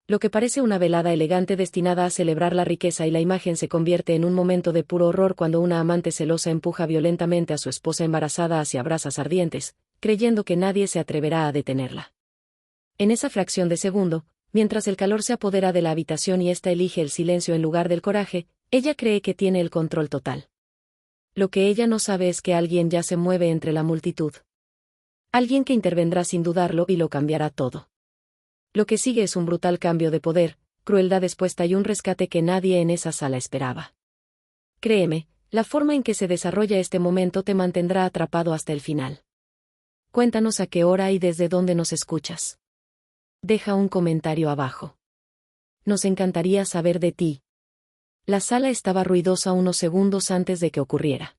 Lo que parece una velada elegante destinada a celebrar la riqueza y la imagen se convierte en un momento de puro horror cuando una amante celosa empuja violentamente a su esposa embarazada hacia brasas ardientes, creyendo que nadie se atreverá a detenerla. En esa fracción de segundo, mientras el calor se apodera de la habitación y ésta elige el silencio en lugar del coraje, ella cree que tiene el control total. Lo que ella no sabe es que alguien ya se mueve entre la multitud. Alguien que intervendrá sin dudarlo y lo cambiará todo. Lo que sigue es un brutal cambio de poder, crueldad expuesta y un rescate que nadie en esa sala esperaba. Créeme, la forma en que se desarrolla este momento te mantendrá atrapado hasta el final. Cuéntanos a qué hora y desde dónde nos escuchas. Deja un comentario abajo. Nos encantaría saber de ti. La sala estaba ruidosa unos segundos antes de que ocurriera.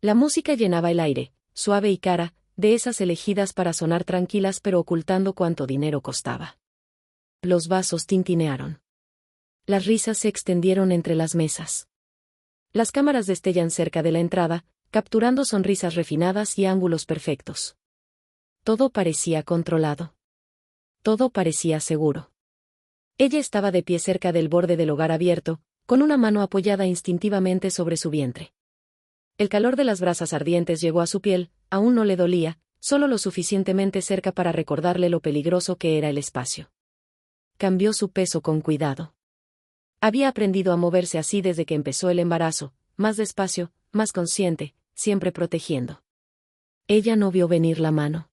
La música llenaba el aire, suave y cara, de esas elegidas para sonar tranquilas pero ocultando cuánto dinero costaba. Los vasos tintinearon. Las risas se extendieron entre las mesas. Las cámaras destellan cerca de la entrada, capturando sonrisas refinadas y ángulos perfectos. Todo parecía controlado. Todo parecía seguro. Ella estaba de pie cerca del borde del hogar abierto, con una mano apoyada instintivamente sobre su vientre. El calor de las brasas ardientes llegó a su piel, aún no le dolía, solo lo suficientemente cerca para recordarle lo peligroso que era el espacio. Cambió su peso con cuidado. Había aprendido a moverse así desde que empezó el embarazo, más despacio, más consciente, siempre protegiendo. Ella no vio venir la mano.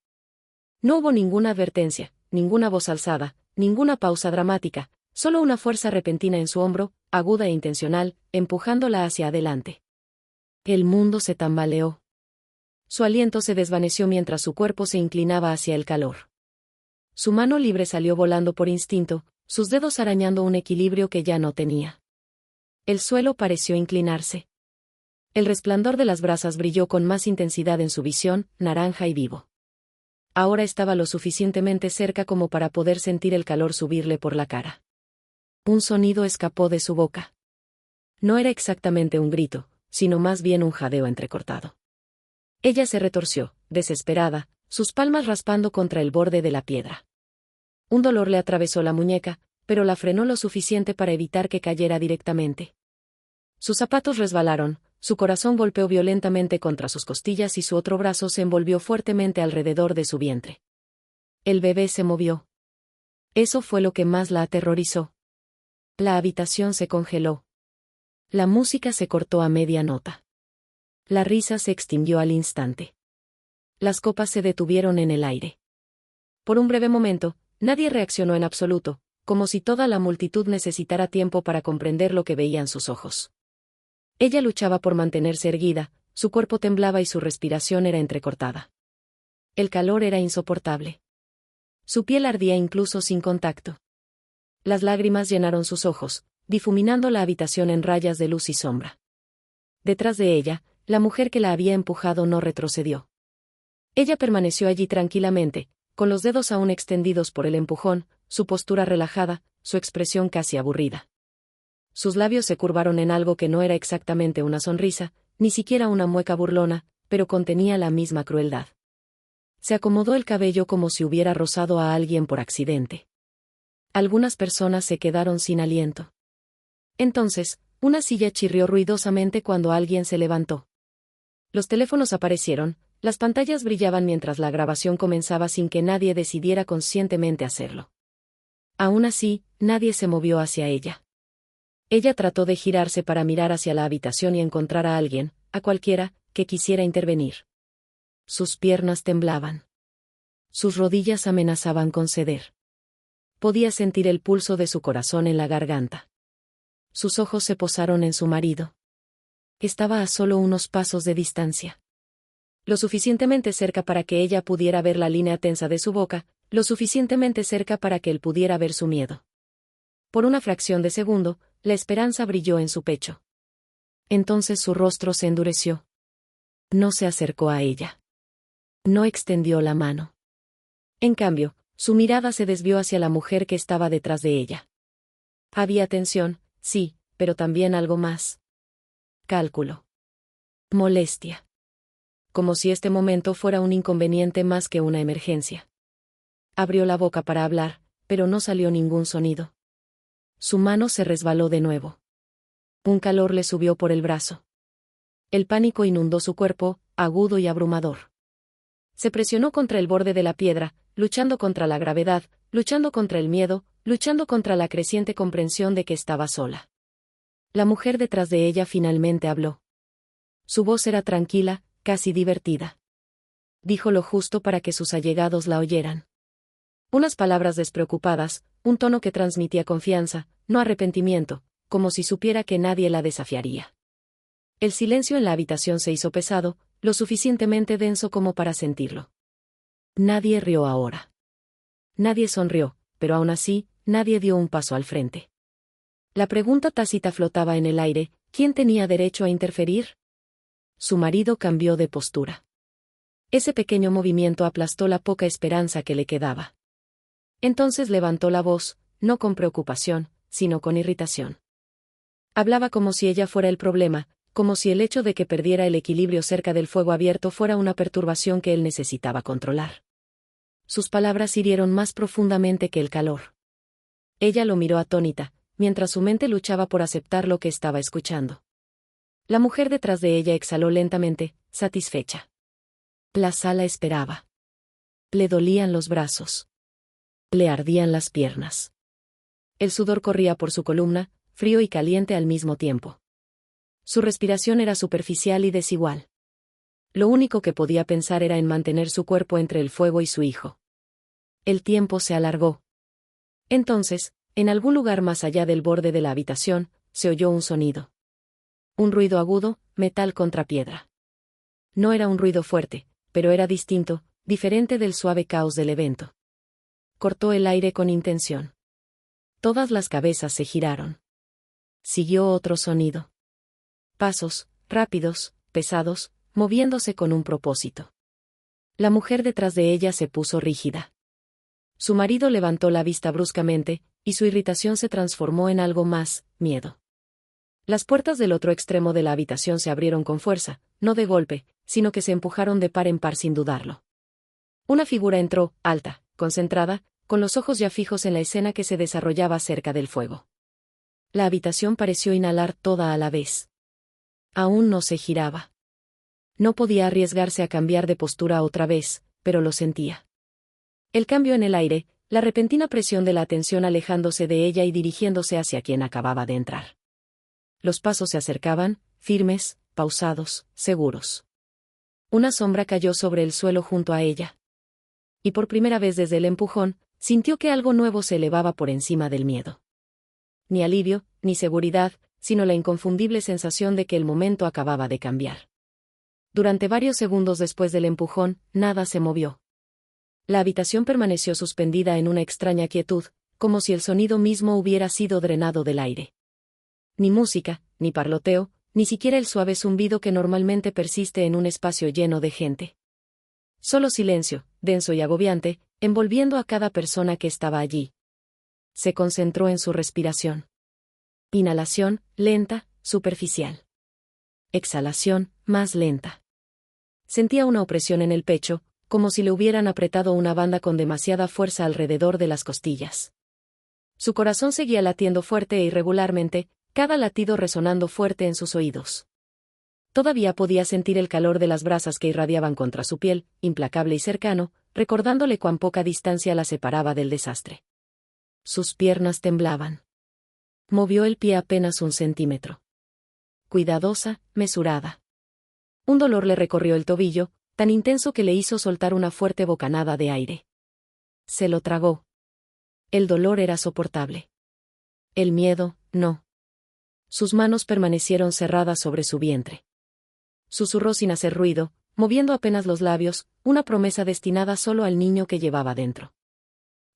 No hubo ninguna advertencia, ninguna voz alzada, ninguna pausa dramática, solo una fuerza repentina en su hombro, aguda e intencional, empujándola hacia adelante. El mundo se tambaleó. Su aliento se desvaneció mientras su cuerpo se inclinaba hacia el calor. Su mano libre salió volando por instinto, sus dedos arañando un equilibrio que ya no tenía. El suelo pareció inclinarse. El resplandor de las brasas brilló con más intensidad en su visión, naranja y vivo. Ahora estaba lo suficientemente cerca como para poder sentir el calor subirle por la cara. Un sonido escapó de su boca. No era exactamente un grito, sino más bien un jadeo entrecortado. Ella se retorció, desesperada, sus palmas raspando contra el borde de la piedra. Un dolor le atravesó la muñeca, pero la frenó lo suficiente para evitar que cayera directamente. Sus zapatos resbalaron, su corazón golpeó violentamente contra sus costillas y su otro brazo se envolvió fuertemente alrededor de su vientre. El bebé se movió. Eso fue lo que más la aterrorizó. La habitación se congeló. La música se cortó a media nota. La risa se extinguió al instante. Las copas se detuvieron en el aire. Por un breve momento, nadie reaccionó en absoluto, como si toda la multitud necesitara tiempo para comprender lo que veían sus ojos. Ella luchaba por mantenerse erguida, su cuerpo temblaba y su respiración era entrecortada. El calor era insoportable. Su piel ardía incluso sin contacto. Las lágrimas llenaron sus ojos, difuminando la habitación en rayas de luz y sombra. Detrás de ella, la mujer que la había empujado no retrocedió. Ella permaneció allí tranquilamente, con los dedos aún extendidos por el empujón, su postura relajada, su expresión casi aburrida. Sus labios se curvaron en algo que no era exactamente una sonrisa, ni siquiera una mueca burlona, pero contenía la misma crueldad. Se acomodó el cabello como si hubiera rozado a alguien por accidente. Algunas personas se quedaron sin aliento. Entonces, una silla chirrió ruidosamente cuando alguien se levantó. Los teléfonos aparecieron, las pantallas brillaban mientras la grabación comenzaba sin que nadie decidiera conscientemente hacerlo. Aún así, nadie se movió hacia ella. Ella trató de girarse para mirar hacia la habitación y encontrar a alguien, a cualquiera, que quisiera intervenir. Sus piernas temblaban. Sus rodillas amenazaban con ceder. Podía sentir el pulso de su corazón en la garganta. Sus ojos se posaron en su marido. Estaba a solo unos pasos de distancia. Lo suficientemente cerca para que ella pudiera ver la línea tensa de su boca, lo suficientemente cerca para que él pudiera ver su miedo. Por una fracción de segundo, la esperanza brilló en su pecho. Entonces su rostro se endureció. No se acercó a ella. No extendió la mano. En cambio, su mirada se desvió hacia la mujer que estaba detrás de ella. Había tensión, sí, pero también algo más. Cálculo. Molestia. Como si este momento fuera un inconveniente más que una emergencia. Abrió la boca para hablar, pero no salió ningún sonido. Su mano se resbaló de nuevo. Un calor le subió por el brazo. El pánico inundó su cuerpo, agudo y abrumador. Se presionó contra el borde de la piedra, luchando contra la gravedad, luchando contra el miedo, luchando contra la creciente comprensión de que estaba sola. La mujer detrás de ella finalmente habló. Su voz era tranquila, casi divertida. Dijo lo justo para que sus allegados la oyeran. Unas palabras despreocupadas, un tono que transmitía confianza, no arrepentimiento, como si supiera que nadie la desafiaría. El silencio en la habitación se hizo pesado, lo suficientemente denso como para sentirlo. Nadie rió ahora. Nadie sonrió, pero aún así, nadie dio un paso al frente. La pregunta tácita flotaba en el aire: ¿quién tenía derecho a interferir? Su marido cambió de postura. Ese pequeño movimiento aplastó la poca esperanza que le quedaba. Entonces levantó la voz, no con preocupación, sino con irritación. Hablaba como si ella fuera el problema, como si el hecho de que perdiera el equilibrio cerca del fuego abierto fuera una perturbación que él necesitaba controlar. Sus palabras hirieron más profundamente que el calor. Ella lo miró atónita, mientras su mente luchaba por aceptar lo que estaba escuchando. La mujer detrás de ella exhaló lentamente, satisfecha. La sala esperaba. Le dolían los brazos. Le ardían las piernas. El sudor corría por su columna, frío y caliente al mismo tiempo. Su respiración era superficial y desigual. Lo único que podía pensar era en mantener su cuerpo entre el fuego y su hijo. El tiempo se alargó. Entonces, en algún lugar más allá del borde de la habitación, se oyó un sonido. Un ruido agudo, metal contra piedra. No era un ruido fuerte, pero era distinto, diferente del suave caos del evento. Cortó el aire con intención. Todas las cabezas se giraron. Siguió otro sonido. Pasos, rápidos, pesados, moviéndose con un propósito. La mujer detrás de ella se puso rígida. Su marido levantó la vista bruscamente, y su irritación se transformó en algo más: miedo. Las puertas del otro extremo de la habitación se abrieron con fuerza, no de golpe, sino que se empujaron de par en par sin dudarlo. Una figura entró, alta, concentrada, con los ojos ya fijos en la escena que se desarrollaba cerca del fuego. La habitación pareció inhalar toda a la vez. Aún no se giraba. No podía arriesgarse a cambiar de postura otra vez, pero lo sentía. El cambio en el aire, la repentina presión de la atención alejándose de ella y dirigiéndose hacia quien acababa de entrar. Los pasos se acercaban, firmes, pausados, seguros. Una sombra cayó sobre el suelo junto a ella. Y por primera vez desde el empujón, sintió que algo nuevo se elevaba por encima del miedo. Ni alivio, ni seguridad, sino la inconfundible sensación de que el momento acababa de cambiar. Durante varios segundos después del empujón, nada se movió. La habitación permaneció suspendida en una extraña quietud, como si el sonido mismo hubiera sido drenado del aire. Ni música, ni parloteo, ni siquiera el suave zumbido que normalmente persiste en un espacio lleno de gente. Solo silencio, denso y agobiante, envolviendo a cada persona que estaba allí. Se concentró en su respiración. Inhalación, lenta, superficial. Exhalación, más lenta. Sentía una opresión en el pecho, como si le hubieran apretado una banda con demasiada fuerza alrededor de las costillas. Su corazón seguía latiendo fuerte e irregularmente, cada latido resonando fuerte en sus oídos. Todavía podía sentir el calor de las brasas que irradiaban contra su piel, implacable y cercano, recordándole cuán poca distancia la separaba del desastre. Sus piernas temblaban. Movió el pie apenas un centímetro. Cuidadosa, mesurada. Un dolor le recorrió el tobillo, tan intenso que le hizo soltar una fuerte bocanada de aire. Se lo tragó. El dolor era soportable. El miedo, no. Sus manos permanecieron cerradas sobre su vientre. Susurró sin hacer ruido, moviendo apenas los labios, una promesa destinada solo al niño que llevaba dentro.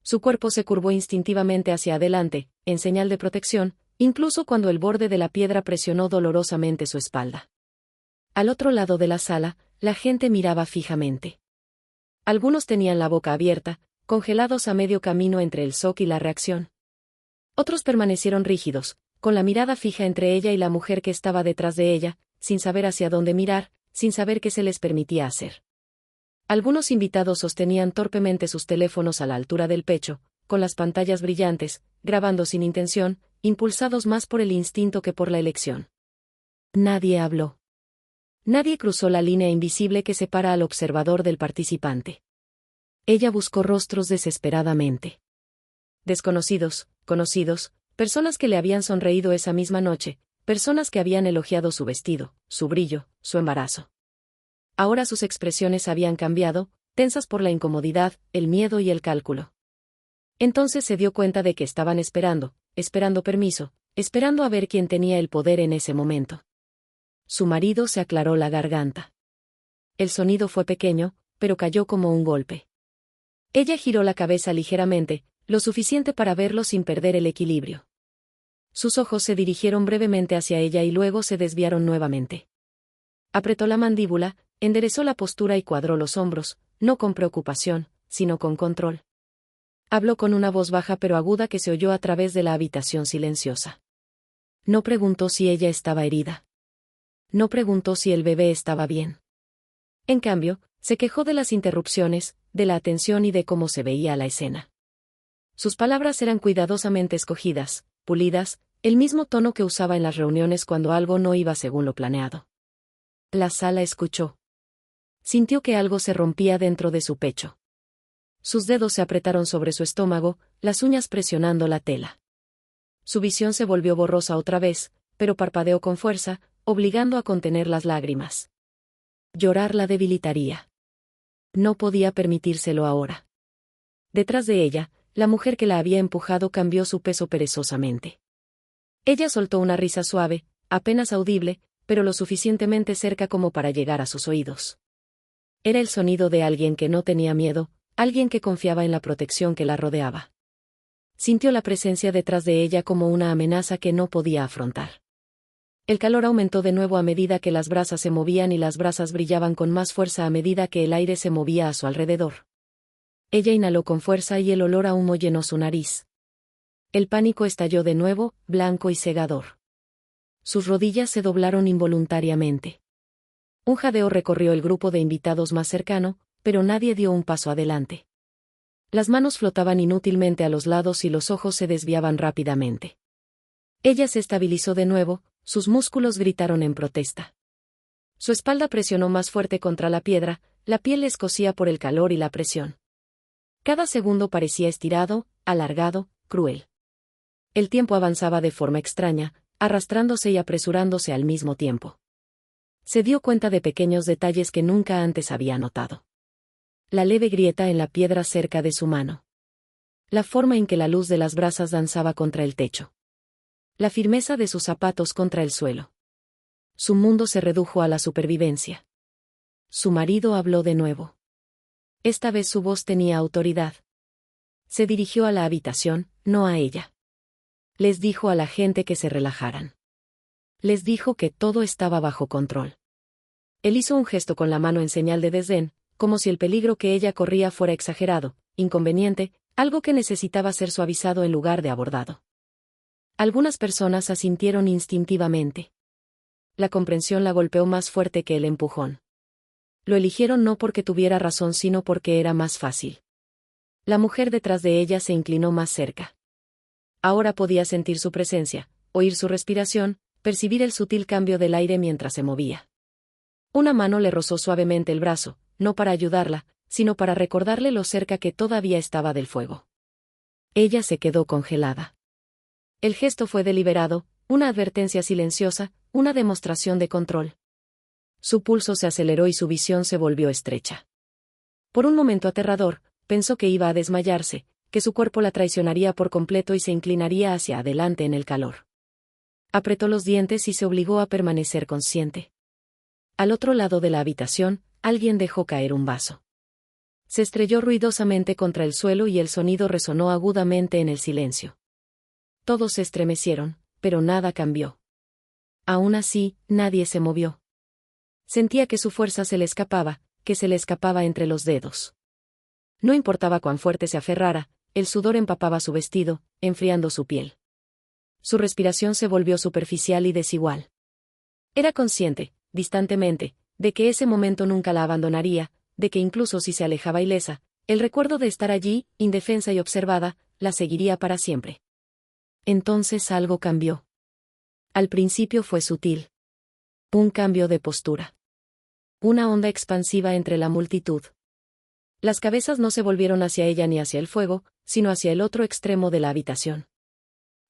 Su cuerpo se curvó instintivamente hacia adelante, en señal de protección, incluso cuando el borde de la piedra presionó dolorosamente su espalda. Al otro lado de la sala, la gente miraba fijamente. Algunos tenían la boca abierta, congelados a medio camino entre el shock y la reacción. Otros permanecieron rígidos, con la mirada fija entre ella y la mujer que estaba detrás de ella, sin saber hacia dónde mirar, sin saber qué se les permitía hacer. Algunos invitados sostenían torpemente sus teléfonos a la altura del pecho, con las pantallas brillantes, grabando sin intención, impulsados más por el instinto que por la elección. Nadie habló. Nadie cruzó la línea invisible que separa al observador del participante. Ella buscó rostros desesperadamente. Desconocidos, conocidos, personas que le habían sonreído esa misma noche, personas que habían elogiado su vestido, su brillo, su embarazo. Ahora sus expresiones habían cambiado, tensas por la incomodidad, el miedo y el cálculo. Entonces se dio cuenta de que estaban esperando permiso, esperando a ver quién tenía el poder en ese momento. Su marido se aclaró la garganta. El sonido fue pequeño, pero cayó como un golpe. Ella giró la cabeza ligeramente, lo suficiente para verlo sin perder el equilibrio. Sus ojos se dirigieron brevemente hacia ella y luego se desviaron nuevamente. Apretó la mandíbula, enderezó la postura y cuadró los hombros, no con preocupación, sino con control. Habló con una voz baja pero aguda que se oyó a través de la habitación silenciosa. No preguntó si ella estaba herida. No preguntó si el bebé estaba bien. En cambio, se quejó de las interrupciones, de la atención y de cómo se veía la escena. Sus palabras eran cuidadosamente escogidas, pulidas, el mismo tono que usaba en las reuniones cuando algo no iba según lo planeado. La sala escuchó. Sintió que algo se rompía dentro de su pecho. Sus dedos se apretaron sobre su estómago, las uñas presionando la tela. Su visión se volvió borrosa otra vez, pero parpadeó con fuerza, obligando a contener las lágrimas. Llorar la debilitaría. No podía permitírselo ahora. Detrás de ella, la mujer que la había empujado cambió su peso perezosamente. Ella soltó una risa suave, apenas audible, pero lo suficientemente cerca como para llegar a sus oídos. Era el sonido de alguien que no tenía miedo, alguien que confiaba en la protección que la rodeaba. Sintió la presencia detrás de ella como una amenaza que no podía afrontar. El calor aumentó de nuevo a medida que las brasas se movían y las brasas brillaban con más fuerza a medida que el aire se movía a su alrededor. Ella inhaló con fuerza y el olor a humo llenó su nariz. El pánico estalló de nuevo, blanco y cegador. Sus rodillas se doblaron involuntariamente. Un jadeo recorrió el grupo de invitados más cercano, pero nadie dio un paso adelante. Las manos flotaban inútilmente a los lados y los ojos se desviaban rápidamente. Ella se estabilizó de nuevo, sus músculos gritaron en protesta. Su espalda presionó más fuerte contra la piedra, la piel le escocía por el calor y la presión. Cada segundo parecía estirado, alargado, cruel. El tiempo avanzaba de forma extraña, arrastrándose y apresurándose al mismo tiempo. Se dio cuenta de pequeños detalles que nunca antes había notado. La leve grieta en la piedra cerca de su mano. La forma en que la luz de las brasas danzaba contra el techo. La firmeza de sus zapatos contra el suelo. Su mundo se redujo a la supervivencia. Su marido habló de nuevo. Esta vez su voz tenía autoridad. Se dirigió a la habitación, no a ella. Les dijo a la gente que se relajaran. Les dijo que todo estaba bajo control. Él hizo un gesto con la mano en señal de desdén, como si el peligro que ella corría fuera exagerado, inconveniente, algo que necesitaba ser suavizado en lugar de abordado. Algunas personas asintieron instintivamente. La comprensión la golpeó más fuerte que el empujón. Lo eligieron no porque tuviera razón sino porque era más fácil. La mujer detrás de ella se inclinó más cerca. Ahora podía sentir su presencia, oír su respiración, percibir el sutil cambio del aire mientras se movía. Una mano le rozó suavemente el brazo, no para ayudarla, sino para recordarle lo cerca que todavía estaba del fuego. Ella se quedó congelada. El gesto fue deliberado, una advertencia silenciosa, una demostración de control. Su pulso se aceleró y su visión se volvió estrecha. Por un momento aterrador, pensó que iba a desmayarse, que su cuerpo la traicionaría por completo y se inclinaría hacia adelante en el calor. Apretó los dientes y se obligó a permanecer consciente. Al otro lado de la habitación, alguien dejó caer un vaso. Se estrelló ruidosamente contra el suelo y el sonido resonó agudamente en el silencio. Todos se estremecieron, pero nada cambió. Aún así, nadie se movió. Sentía que su fuerza se le escapaba, que se le escapaba entre los dedos. No importaba cuán fuerte se aferrara, el sudor empapaba su vestido, enfriando su piel. Su respiración se volvió superficial y desigual. Era consciente, distantemente, de que ese momento nunca la abandonaría, de que incluso si se alejaba ilesa, el recuerdo de estar allí, indefensa y observada, la seguiría para siempre. Entonces algo cambió. Al principio fue sutil. Un cambio de postura. Una onda expansiva entre la multitud. Las cabezas no se volvieron hacia ella ni hacia el fuego, sino hacia el otro extremo de la habitación.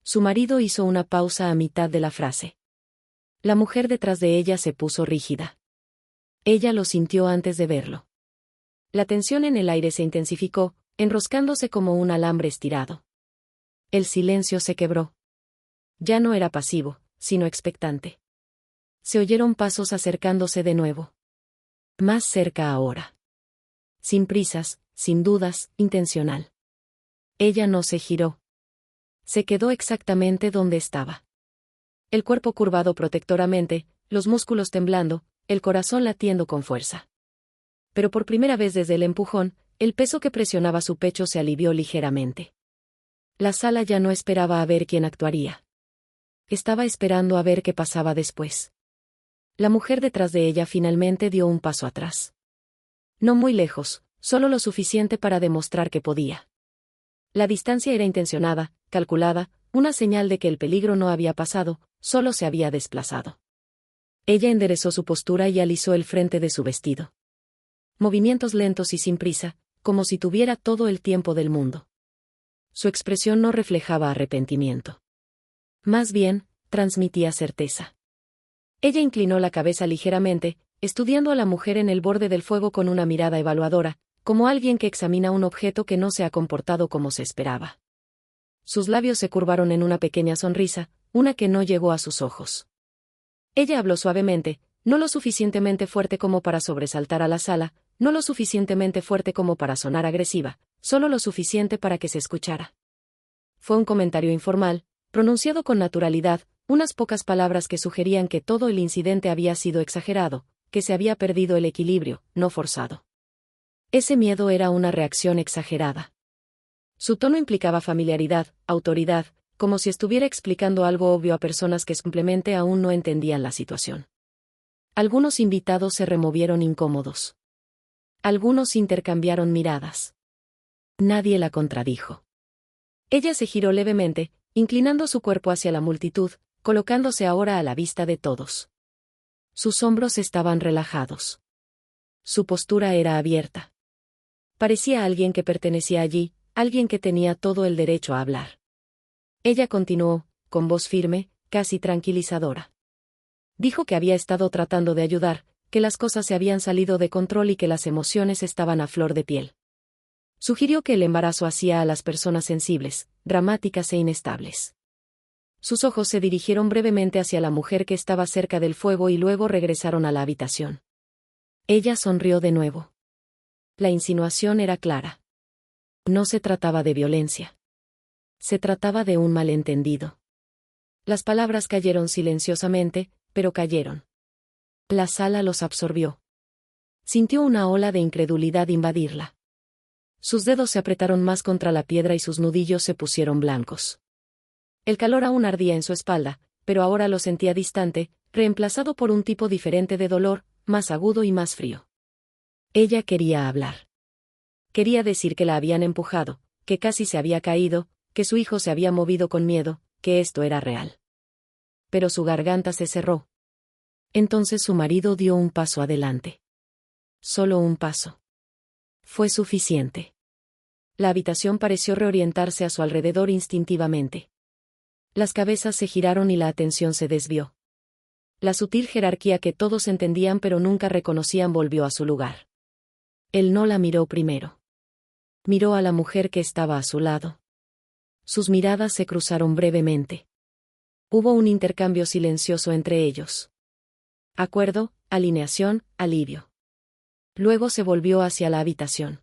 Su marido hizo una pausa a mitad de la frase. La mujer detrás de ella se puso rígida. Ella lo sintió antes de verlo. La tensión en el aire se intensificó, enroscándose como un alambre estirado. El silencio se quebró. Ya no era pasivo, sino expectante. Se oyeron pasos acercándose de nuevo. Más cerca ahora. Sin prisas, sin dudas, intencional. Ella no se giró. Se quedó exactamente donde estaba. El cuerpo curvado protectoramente, los músculos temblando, el corazón latiendo con fuerza. Pero por primera vez desde el empujón, el peso que presionaba su pecho se alivió ligeramente. La sala ya no esperaba a ver quién actuaría. Estaba esperando a ver qué pasaba después. La mujer detrás de ella finalmente dio un paso atrás. No muy lejos, solo lo suficiente para demostrar que podía. La distancia era intencionada, calculada, una señal de que el peligro no había pasado, solo se había desplazado. Ella enderezó su postura y alisó el frente de su vestido. Movimientos lentos y sin prisa, como si tuviera todo el tiempo del mundo. Su expresión no reflejaba arrepentimiento. Más bien, transmitía certeza. Ella inclinó la cabeza ligeramente, estudiando a la mujer en el borde del fuego con una mirada evaluadora, como alguien que examina un objeto que no se ha comportado como se esperaba. Sus labios se curvaron en una pequeña sonrisa, una que no llegó a sus ojos. Ella habló suavemente, no lo suficientemente fuerte como para sobresaltar a la sala, no lo suficientemente fuerte como para sonar agresiva, solo lo suficiente para que se escuchara. Fue un comentario informal, pronunciado con naturalidad, unas pocas palabras que sugerían que todo el incidente había sido exagerado, que se había perdido el equilibrio, no forzado. Ese miedo era una reacción exagerada. Su tono implicaba familiaridad, autoridad, como si estuviera explicando algo obvio a personas que simplemente aún no entendían la situación. Algunos invitados se removieron incómodos. Algunos intercambiaron miradas. Nadie la contradijo. Ella se giró levemente, inclinando su cuerpo hacia la multitud, colocándose ahora a la vista de todos. Sus hombros estaban relajados. Su postura era abierta. Parecía alguien que pertenecía allí, alguien que tenía todo el derecho a hablar. Ella continuó, con voz firme, casi tranquilizadora. Dijo que había estado tratando de ayudar, que las cosas se habían salido de control y que las emociones estaban a flor de piel. Sugirió que el embarazo hacía a las personas sensibles, dramáticas e inestables. Sus ojos se dirigieron brevemente hacia la mujer que estaba cerca del fuego y luego regresaron a la habitación. Ella sonrió de nuevo. La insinuación era clara. No se trataba de violencia. Se trataba de un malentendido. Las palabras cayeron silenciosamente, pero cayeron. La sala los absorbió. Sintió una ola de incredulidad invadirla. Sus dedos se apretaron más contra la piedra y sus nudillos se pusieron blancos. El calor aún ardía en su espalda, pero ahora lo sentía distante, reemplazado por un tipo diferente de dolor, más agudo y más frío. Ella quería hablar. Quería decir que la habían empujado, que casi se había caído, que su hijo se había movido con miedo, que esto era real. Pero su garganta se cerró. Entonces su marido dio un paso adelante. Solo un paso. Fue suficiente. La habitación pareció reorientarse a su alrededor instintivamente. Las cabezas se giraron y la atención se desvió. La sutil jerarquía que todos entendían pero nunca reconocían volvió a su lugar. Él no la miró primero. Miró a la mujer que estaba a su lado. Sus miradas se cruzaron brevemente. Hubo un intercambio silencioso entre ellos. Acuerdo, alineación, alivio. Luego se volvió hacia la habitación.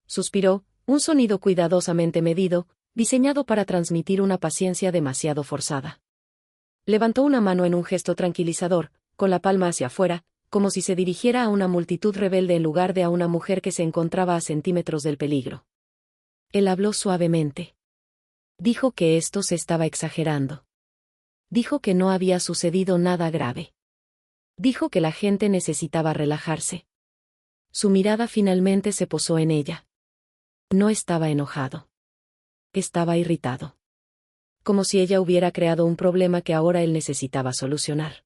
Suspiró, un sonido cuidadosamente medido, diseñado para transmitir una paciencia demasiado forzada. Levantó una mano en un gesto tranquilizador, con la palma hacia afuera, como si se dirigiera a una multitud rebelde en lugar de a una mujer que se encontraba a centímetros del peligro. Él habló suavemente. Dijo que esto se estaba exagerando. Dijo que no había sucedido nada grave. Dijo que la gente necesitaba relajarse. Su mirada finalmente se posó en ella. No estaba enojado. estaba irritado. Como si ella hubiera creado un problema que ahora él necesitaba solucionar.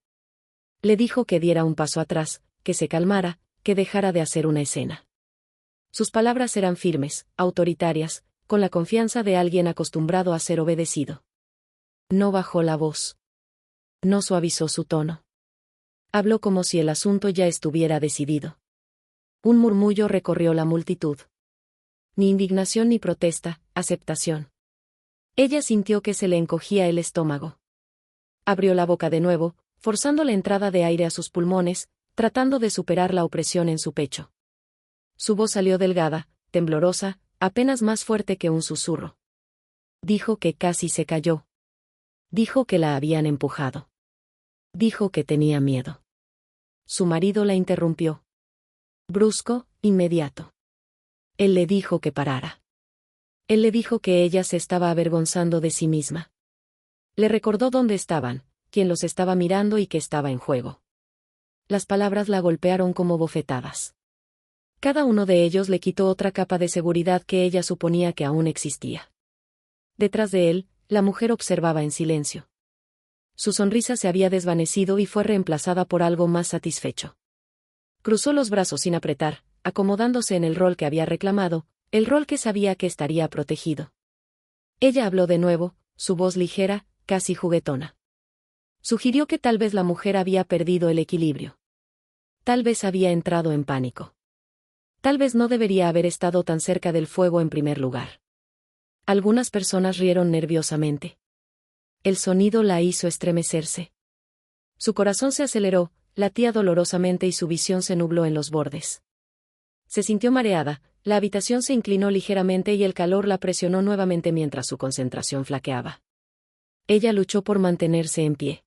Le dijo que diera un paso atrás, que se calmara, que dejara de hacer una escena. Sus palabras eran firmes, autoritarias, con la confianza de alguien acostumbrado a ser obedecido. No bajó la voz. No suavizó su tono. Habló como si el asunto ya estuviera decidido. Un murmullo recorrió la multitud. Ni indignación ni protesta, aceptación. Ella sintió que se le encogía el estómago. Abrió la boca de nuevo, forzando la entrada de aire a sus pulmones, tratando de superar la opresión en su pecho. Su voz salió delgada, temblorosa, apenas más fuerte que un susurro. Dijo que casi se cayó. Dijo que la habían empujado. Dijo que tenía miedo. Su marido la interrumpió. Brusco, inmediato. Él le dijo que parara. Él le dijo que ella se estaba avergonzando de sí misma. Le recordó dónde estaban, quién los estaba mirando y qué estaba en juego. Las palabras la golpearon como bofetadas. Cada uno de ellos le quitó otra capa de seguridad que ella suponía que aún existía. Detrás de él, la mujer observaba en silencio. Su sonrisa se había desvanecido y fue reemplazada por algo más satisfecho. Cruzó los brazos sin apretar, acomodándose en el rol que había reclamado, el rol que sabía que estaría protegido. Ella habló de nuevo, su voz ligera, casi juguetona. Sugirió que tal vez la mujer había perdido el equilibrio. Tal vez había entrado en pánico. Tal vez no debería haber estado tan cerca del fuego en primer lugar. Algunas personas rieron nerviosamente. El sonido la hizo estremecerse. Su corazón se aceleró, latía dolorosamente y su visión se nubló en los bordes. Se sintió mareada, la habitación se inclinó ligeramente y el calor la presionó nuevamente mientras su concentración flaqueaba. Ella luchó por mantenerse en pie.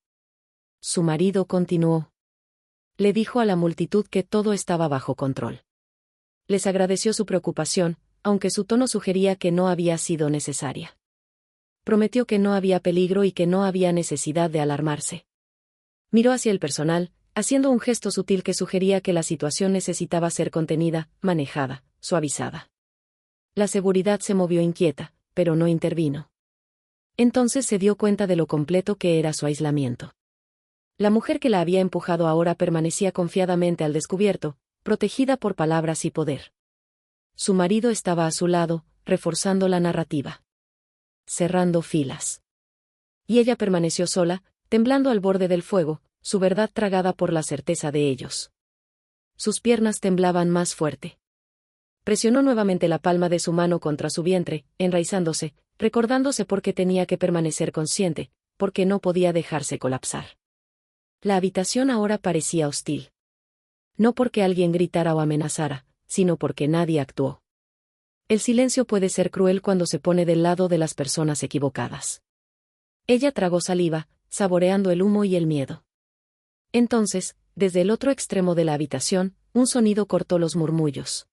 Su marido continuó. Le dijo a la multitud que todo estaba bajo control. Les agradeció su preocupación, aunque su tono sugería que no había sido necesaria. Prometió que no había peligro y que no había necesidad de alarmarse. Miró hacia el personal, haciendo un gesto sutil que sugería que la situación necesitaba ser contenida, manejada, suavizada. La seguridad se movió inquieta, pero no intervino. Entonces se dio cuenta de lo completo que era su aislamiento. La mujer que la había empujado ahora permanecía confiadamente al descubierto, protegida por palabras y poder. Su marido estaba a su lado, reforzando la narrativa. Cerrando filas. Y ella permaneció sola, temblando al borde del fuego, su verdad tragada por la certeza de ellos. Sus piernas temblaban más fuerte. Presionó nuevamente la palma de su mano contra su vientre, enraizándose, recordándose por qué tenía que permanecer consciente, porque no podía dejarse colapsar. La habitación ahora parecía hostil. No porque alguien gritara o amenazara, sino porque nadie actuó. El silencio puede ser cruel cuando se pone del lado de las personas equivocadas. Ella tragó saliva, saboreando el humo y el miedo. Entonces, desde el otro extremo de la habitación, un sonido cortó los murmullos.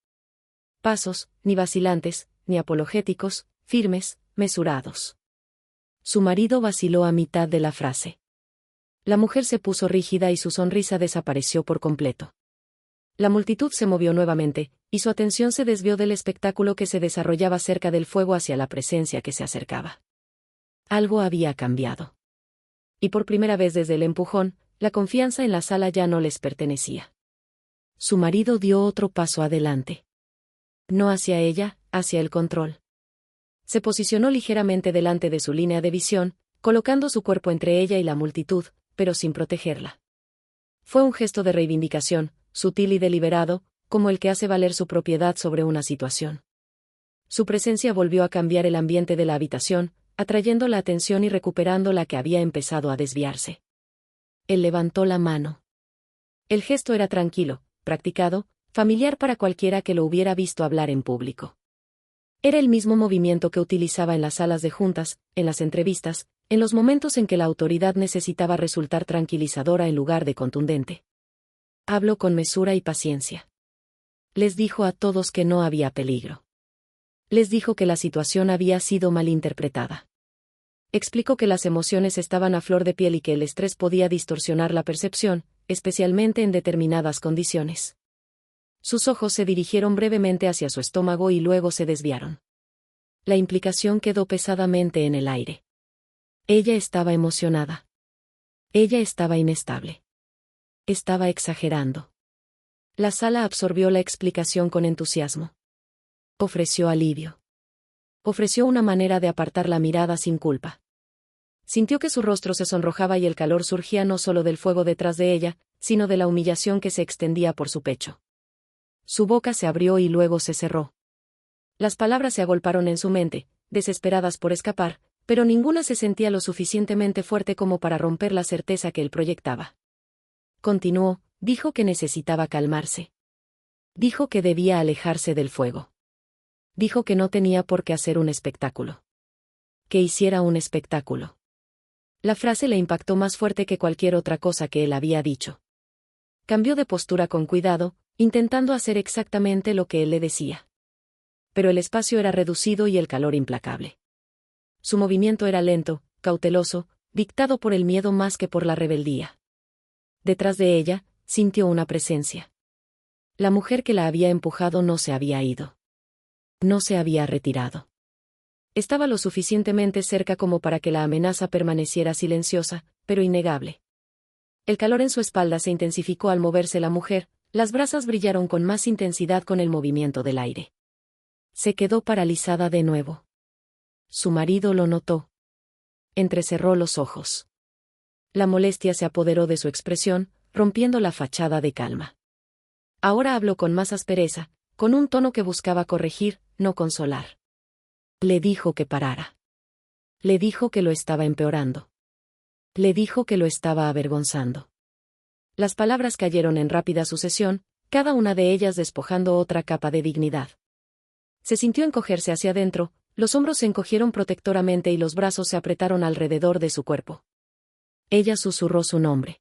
Pasos, ni vacilantes, ni apologéticos, firmes, mesurados. Su marido vaciló a mitad de la frase. La mujer se puso rígida y su sonrisa desapareció por completo. La multitud se movió nuevamente, y su atención se desvió del espectáculo que se desarrollaba cerca del fuego hacia la presencia que se acercaba. Algo había cambiado. Y por primera vez desde el empujón, la confianza en la sala ya no les pertenecía. Su marido dio otro paso adelante. No hacia ella, hacia el control. Se posicionó ligeramente delante de su línea de visión, colocando su cuerpo entre ella y la multitud, pero sin protegerla. Fue un gesto de reivindicación, sutil y deliberado, como el que hace valer su propiedad sobre una situación. Su presencia volvió a cambiar el ambiente de la habitación, atrayendo la atención y recuperando la que había empezado a desviarse. Él levantó la mano. El gesto era tranquilo, practicado, familiar para cualquiera que lo hubiera visto hablar en público. Era el mismo movimiento que utilizaba en las salas de juntas, en las entrevistas, en los momentos en que la autoridad necesitaba resultar tranquilizadora en lugar de contundente. Habló con mesura y paciencia. Les dijo a todos que no había peligro. Les dijo que la situación había sido malinterpretada. Explicó que las emociones estaban a flor de piel y que el estrés podía distorsionar la percepción, especialmente en determinadas condiciones. Sus ojos se dirigieron brevemente hacia su estómago y luego se desviaron. La implicación quedó pesadamente en el aire. Ella estaba emocionada. Ella estaba inestable. Estaba exagerando. La sala absorbió la explicación con entusiasmo. Ofreció alivio. Ofreció una manera de apartar la mirada sin culpa. Sintió que su rostro se sonrojaba y el calor surgía no solo del fuego detrás de ella, sino de la humillación que se extendía por su pecho. Su boca se abrió y luego se cerró. Las palabras se agolparon en su mente, desesperadas por escapar, pero ninguna se sentía lo suficientemente fuerte como para romper la certeza que él proyectaba. Continuó, dijo que necesitaba calmarse. Dijo que debía alejarse del fuego. Dijo que no tenía por qué hacer un espectáculo. Que hiciera un espectáculo. La frase le impactó más fuerte que cualquier otra cosa que él había dicho. Cambió de postura con cuidado, intentando hacer exactamente lo que él le decía. Pero el espacio era reducido y el calor implacable. Su movimiento era lento, cauteloso, dictado por el miedo más que por la rebeldía. Detrás de ella, sintió una presencia. La mujer que la había empujado no se había ido. No se había retirado. Estaba lo suficientemente cerca como para que la amenaza permaneciera silenciosa, pero innegable. El calor en su espalda se intensificó al moverse la mujer, las brasas brillaron con más intensidad con el movimiento del aire. Se quedó paralizada de nuevo. Su marido lo notó. Entrecerró los ojos. La molestia se apoderó de su expresión, rompiendo la fachada de calma. Ahora habló con más aspereza, con un tono que buscaba corregir, no consolar. Le dijo que parara. Le dijo que lo estaba empeorando. Le dijo que lo estaba avergonzando. Las palabras cayeron en rápida sucesión, cada una de ellas despojando otra capa de dignidad. Se sintió encogerse hacia adentro, los hombros se encogieron protectoramente y los brazos se apretaron alrededor de su cuerpo. Ella susurró su nombre.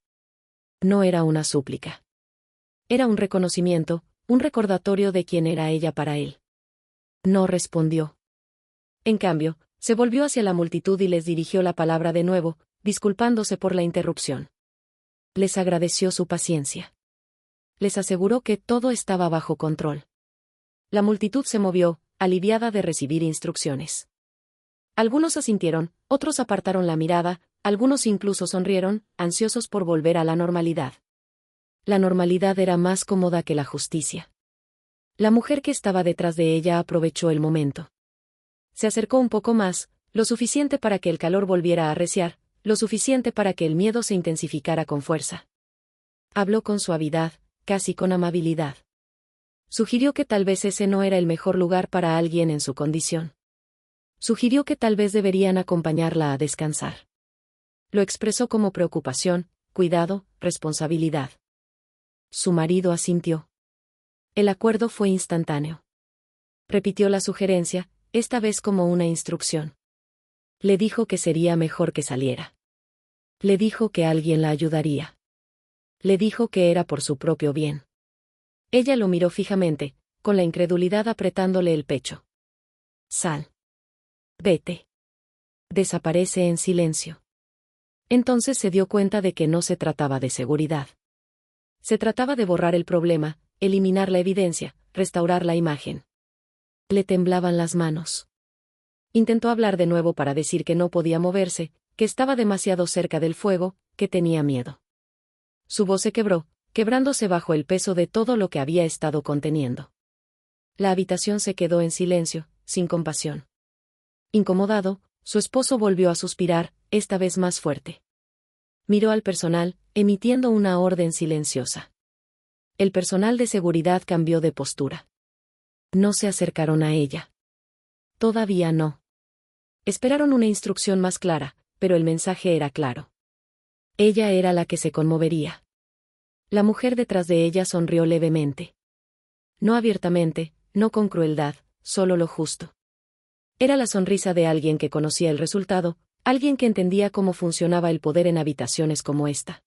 No era una súplica. Era un reconocimiento, un recordatorio de quién era ella para él. No respondió. En cambio, se volvió hacia la multitud y les dirigió la palabra de nuevo, disculpándose por la interrupción. Les agradeció su paciencia. Les aseguró que todo estaba bajo control. La multitud se movió, aliviada de recibir instrucciones. Algunos asintieron, otros apartaron la mirada, algunos incluso sonrieron, ansiosos por volver a la normalidad. La normalidad era más cómoda que la justicia. La mujer que estaba detrás de ella aprovechó el momento. Se acercó un poco más, lo suficiente para que el calor volviera a arreciar, lo suficiente para que el miedo se intensificara con fuerza. Habló con suavidad, casi con amabilidad. Sugirió que tal vez ese no era el mejor lugar para alguien en su condición. Sugirió que tal vez deberían acompañarla a descansar. Lo expresó como preocupación, cuidado, responsabilidad. Su marido asintió. El acuerdo fue instantáneo. Repitió la sugerencia, esta vez como una instrucción. Le dijo que sería mejor que saliera. Le dijo que alguien la ayudaría. Le dijo que era por su propio bien. Ella lo miró fijamente, con la incredulidad apretándole el pecho. Sal. Vete. Desaparece en silencio. Entonces se dio cuenta de que no se trataba de seguridad. Se trataba de borrar el problema, eliminar la evidencia, restaurar la imagen. Le temblaban las manos. Intentó hablar de nuevo para decir que no podía moverse, que estaba demasiado cerca del fuego, que tenía miedo. Su voz se quebró, quebrándose bajo el peso de todo lo que había estado conteniendo. La habitación se quedó en silencio, sin compasión. Incomodado, su esposo volvió a suspirar, esta vez más fuerte. Miró al personal, emitiendo una orden silenciosa. El personal de seguridad cambió de postura. No se acercaron a ella. Todavía no. Esperaron una instrucción más clara, pero el mensaje era claro. Ella era la que se conmovería. La mujer detrás de ella sonrió levemente. No abiertamente, no con crueldad, solo lo justo. Era la sonrisa de alguien que conocía el resultado, alguien que entendía cómo funcionaba el poder en habitaciones como esta.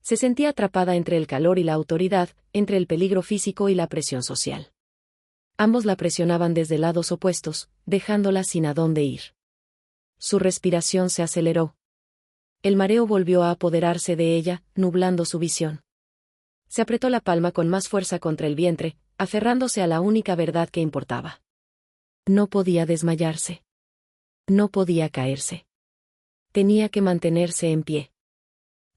Se sentía atrapada entre el calor y la autoridad, entre el peligro físico y la presión social. Ambos la presionaban desde lados opuestos, dejándola sin a dónde ir. Su respiración se aceleró. El mareo volvió a apoderarse de ella, nublando su visión. Se apretó la palma con más fuerza contra el vientre, aferrándose a la única verdad que importaba. No podía desmayarse. No podía caerse. Tenía que mantenerse en pie.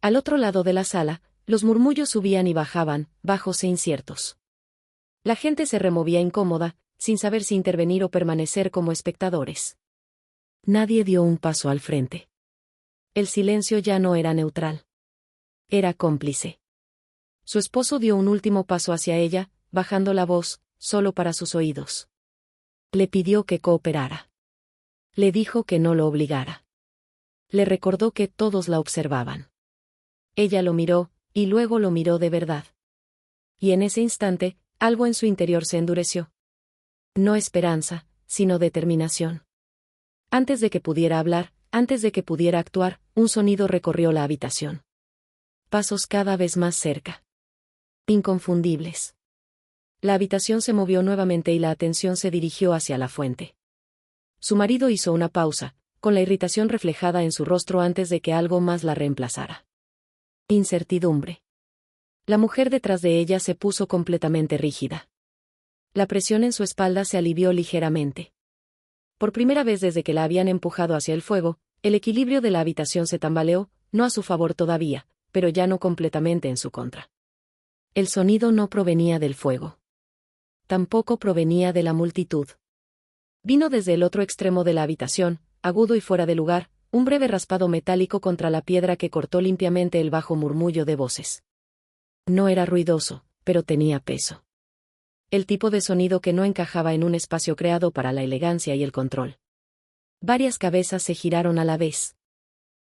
Al otro lado de la sala, los murmullos subían y bajaban, bajos e inciertos. La gente se removía incómoda, sin saber si intervenir o permanecer como espectadores. Nadie dio un paso al frente. El silencio ya no era neutral. Era cómplice. Su esposo dio un último paso hacia ella, bajando la voz, solo para sus oídos. Le pidió que cooperara. Le dijo que no lo obligara. Le recordó que todos la observaban. Ella lo miró, y luego lo miró de verdad. Y en ese instante, algo en su interior se endureció. No esperanza, sino determinación. Antes de que pudiera hablar, antes de que pudiera actuar, un sonido recorrió la habitación. Pasos cada vez más cerca. Inconfundibles. La habitación se movió nuevamente y la atención se dirigió hacia la fuente. Su marido hizo una pausa, con la irritación reflejada en su rostro antes de que algo más la reemplazara. Incertidumbre. La mujer detrás de ella se puso completamente rígida. La presión en su espalda se alivió ligeramente. Por primera vez desde que la habían empujado hacia el fuego, el equilibrio de la habitación se tambaleó, no a su favor todavía, pero ya no completamente en su contra. El sonido no provenía del fuego. Tampoco provenía de la multitud. Vino desde el otro extremo de la habitación, agudo y fuera de lugar, un breve raspado metálico contra la piedra que cortó limpiamente el bajo murmullo de voces. No era ruidoso, pero tenía peso. El tipo de sonido que no encajaba en un espacio creado para la elegancia y el control. Varias cabezas se giraron a la vez.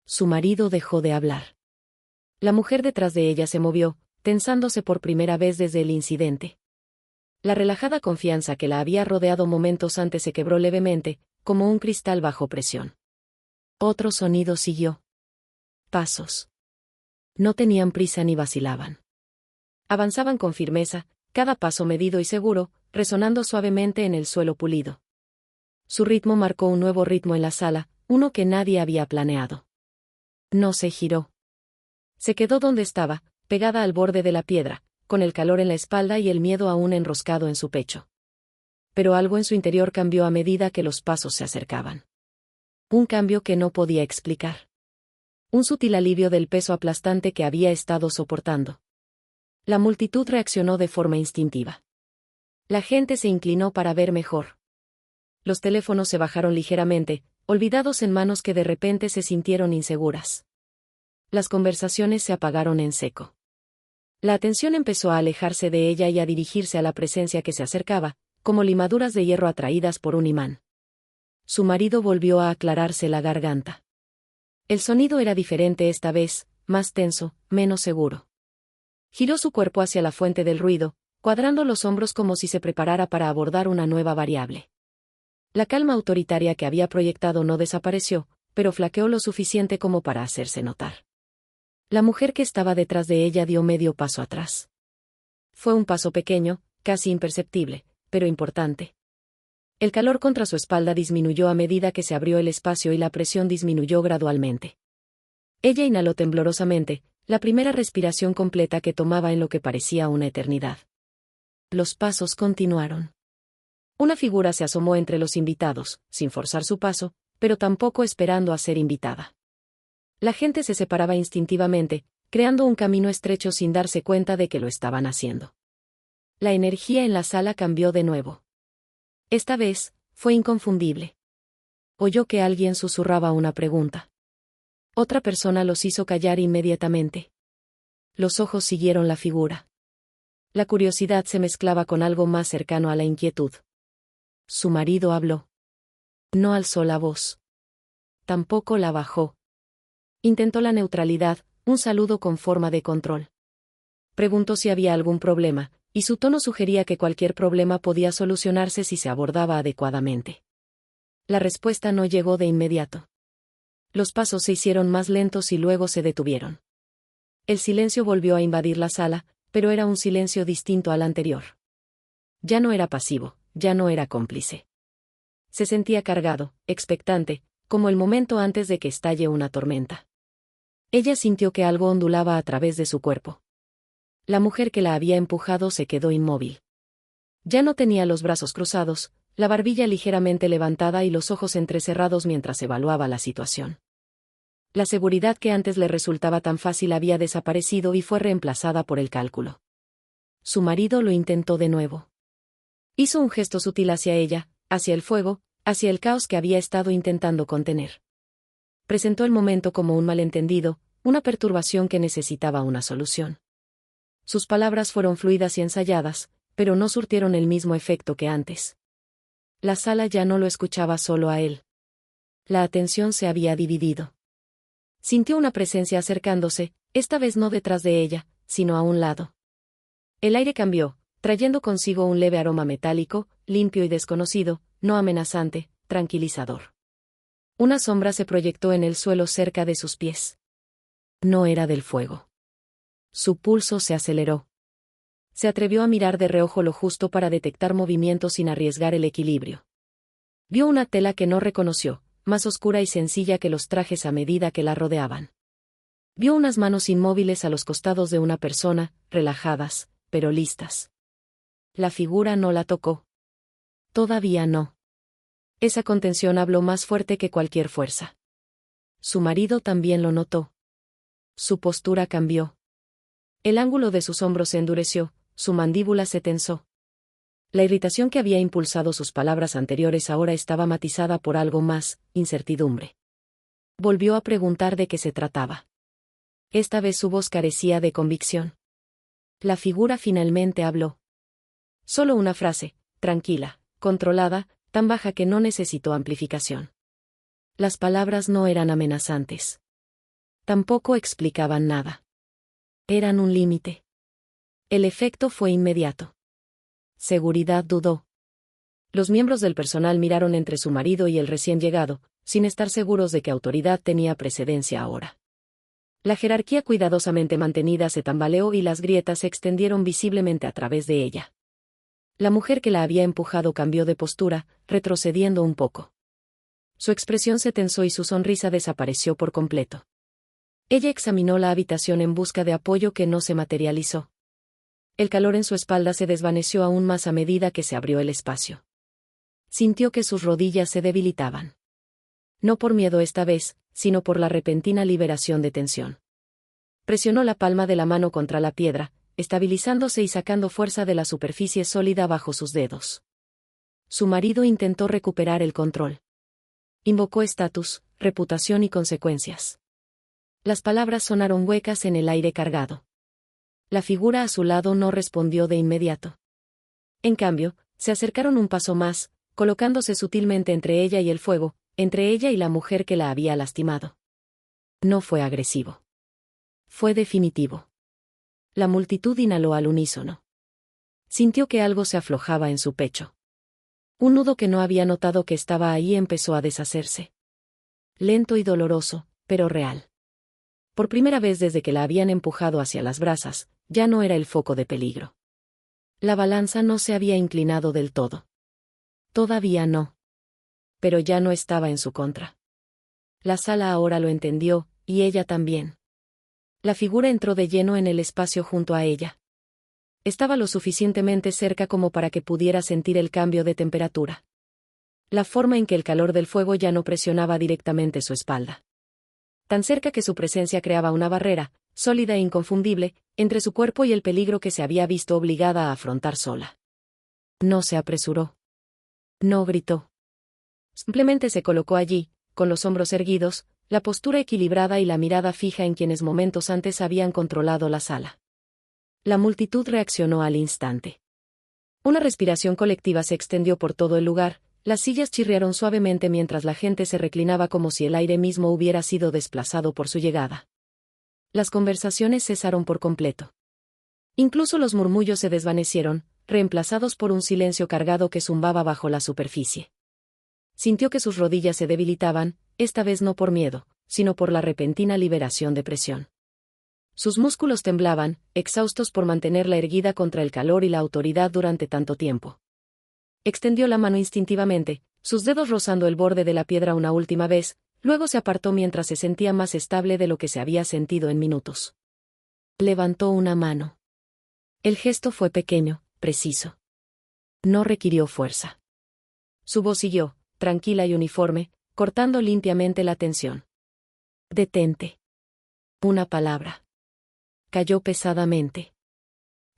Su marido dejó de hablar. La mujer detrás de ella se movió, tensándose por primera vez desde el incidente. La relajada confianza que la había rodeado momentos antes se quebró levemente, como un cristal bajo presión. Otro sonido siguió. Pasos. No tenían prisa ni vacilaban. Avanzaban con firmeza, cada paso medido y seguro, resonando suavemente en el suelo pulido. Su ritmo marcó un nuevo ritmo en la sala, uno que nadie había planeado. No se giró. Se quedó donde estaba, pegada al borde de la piedra, con el calor en la espalda y el miedo aún enroscado en su pecho. Pero algo en su interior cambió a medida que los pasos se acercaban. Un cambio que no podía explicar. Un sutil alivio del peso aplastante que había estado soportando. La multitud reaccionó de forma instintiva. La gente se inclinó para ver mejor. Los teléfonos se bajaron ligeramente, olvidados en manos que de repente se sintieron inseguras. Las conversaciones se apagaron en seco. La atención empezó a alejarse de ella y a dirigirse a la presencia que se acercaba, como limaduras de hierro atraídas por un imán. Su marido volvió a aclararse la garganta. El sonido era diferente esta vez, más tenso, menos seguro. Giró su cuerpo hacia la fuente del ruido, cuadrando los hombros como si se preparara para abordar una nueva variable. La calma autoritaria que había proyectado no desapareció, pero flaqueó lo suficiente como para hacerse notar. La mujer que estaba detrás de ella dio medio paso atrás. Fue un paso pequeño, casi imperceptible, pero importante. El calor contra su espalda disminuyó a medida que se abrió el espacio y la presión disminuyó gradualmente. Ella inhaló temblorosamente, la primera respiración completa que tomaba en lo que parecía una eternidad. Los pasos continuaron. Una figura se asomó entre los invitados, sin forzar su paso, pero tampoco esperando a ser invitada. La gente se separaba instintivamente, creando un camino estrecho sin darse cuenta de que lo estaban haciendo. La energía en la sala cambió de nuevo. Esta vez, fue inconfundible. Oyó que alguien susurraba una pregunta. Otra persona los hizo callar inmediatamente. Los ojos siguieron la figura. La curiosidad se mezclaba con algo más cercano a la inquietud. Su marido habló. No alzó la voz. Tampoco la bajó. Intentó la neutralidad, un saludo con forma de control. Preguntó si había algún problema, y su tono sugería que cualquier problema podía solucionarse si se abordaba adecuadamente. La respuesta no llegó de inmediato. Los pasos se hicieron más lentos y luego se detuvieron. El silencio volvió a invadir la sala, pero era un silencio distinto al anterior. Ya no era pasivo, ya no era cómplice. Se sentía cargado, expectante, como el momento antes de que estalle una tormenta. Ella sintió que algo ondulaba a través de su cuerpo. La mujer que la había empujado se quedó inmóvil. Ya no tenía los brazos cruzados, la barbilla ligeramente levantada y los ojos entrecerrados mientras evaluaba la situación. La seguridad que antes le resultaba tan fácil había desaparecido y fue reemplazada por el cálculo. Su marido lo intentó de nuevo. Hizo un gesto sutil hacia ella, hacia el fuego, hacia el caos que había estado intentando contener. Presentó el momento como un malentendido, una perturbación que necesitaba una solución. Sus palabras fueron fluidas y ensayadas, pero no surtieron el mismo efecto que antes. La sala ya no lo escuchaba solo a él. La atención se había dividido. Sintió una presencia acercándose, esta vez no detrás de ella, sino a un lado. El aire cambió, trayendo consigo un leve aroma metálico, limpio y desconocido, no amenazante, tranquilizador. Una sombra se proyectó en el suelo cerca de sus pies. No era del fuego. Su pulso se aceleró. Se atrevió a mirar de reojo lo justo para detectar movimientos sin arriesgar el equilibrio. Vio una tela que no reconoció, más oscura y sencilla que los trajes a medida que la rodeaban. Vio unas manos inmóviles a los costados de una persona, relajadas, pero listas. La figura no la tocó. Todavía no. Esa contención habló más fuerte que cualquier fuerza. Su marido también lo notó. Su postura cambió. El ángulo de sus hombros se endureció, su mandíbula se tensó. La irritación que había impulsado sus palabras anteriores ahora estaba matizada por algo más, incertidumbre. Volvió a preguntar de qué se trataba. Esta vez su voz carecía de convicción. La figura finalmente habló. Solo una frase, tranquila, controlada, tan baja que no necesitó amplificación. Las palabras no eran amenazantes. Tampoco explicaban nada. Eran un límite. El efecto fue inmediato. Seguridad dudó. Los miembros del personal miraron entre su marido y el recién llegado, sin estar seguros de qué autoridad tenía precedencia ahora. La jerarquía cuidadosamente mantenida se tambaleó y las grietas se extendieron visiblemente a través de ella. La mujer que la había empujado cambió de postura, retrocediendo un poco. Su expresión se tensó y su sonrisa desapareció por completo. Ella examinó la habitación en busca de apoyo que no se materializó. El calor en su espalda se desvaneció aún más a medida que se abrió el espacio. Sintió que sus rodillas se debilitaban. No por miedo esta vez, sino por la repentina liberación de tensión. Presionó la palma de la mano contra la piedra, estabilizándose y sacando fuerza de la superficie sólida bajo sus dedos. Su marido intentó recuperar el control. Invocó estatus, reputación y consecuencias. Las palabras sonaron huecas en el aire cargado. La figura a su lado no respondió de inmediato. En cambio, se acercaron un paso más, colocándose sutilmente entre ella y el fuego, entre ella y la mujer que la había lastimado. No fue agresivo. Fue definitivo. La multitud inhaló al unísono. Sintió que algo se aflojaba en su pecho. Un nudo que no había notado que estaba ahí empezó a deshacerse. Lento y doloroso, pero real. Por primera vez desde que la habían empujado hacia las brasas, ya no era el foco de peligro. La balanza no se había inclinado del todo. Todavía no. Pero ya no estaba en su contra. La sala ahora lo entendió, y ella también. La figura entró de lleno en el espacio junto a ella. Estaba lo suficientemente cerca como para que pudiera sentir el cambio de temperatura. La forma en que el calor del fuego ya no presionaba directamente su espalda. Tan cerca que su presencia creaba una barrera, sólida e inconfundible, entre su cuerpo y el peligro que se había visto obligada a afrontar sola. No se apresuró. No gritó. Simplemente se colocó allí, con los hombros erguidos, la postura equilibrada y la mirada fija en quienes momentos antes habían controlado la sala. La multitud reaccionó al instante. Una respiración colectiva se extendió por todo el lugar, las sillas chirriaron suavemente mientras la gente se reclinaba como si el aire mismo hubiera sido desplazado por su llegada. Las conversaciones cesaron por completo. Incluso los murmullos se desvanecieron, reemplazados por un silencio cargado que zumbaba bajo la superficie. Sintió que sus rodillas se debilitaban, esta vez no por miedo, sino por la repentina liberación de presión. Sus músculos temblaban, exhaustos por mantenerla erguida contra el calor y la autoridad durante tanto tiempo. Extendió la mano instintivamente, sus dedos rozando el borde de la piedra una última vez, luego se apartó mientras se sentía más estable de lo que se había sentido en minutos. Levantó una mano. El gesto fue pequeño, preciso. No requirió fuerza. Su voz siguió, tranquila y uniforme, cortando limpiamente la tensión. Detente. Una palabra. Cayó pesadamente.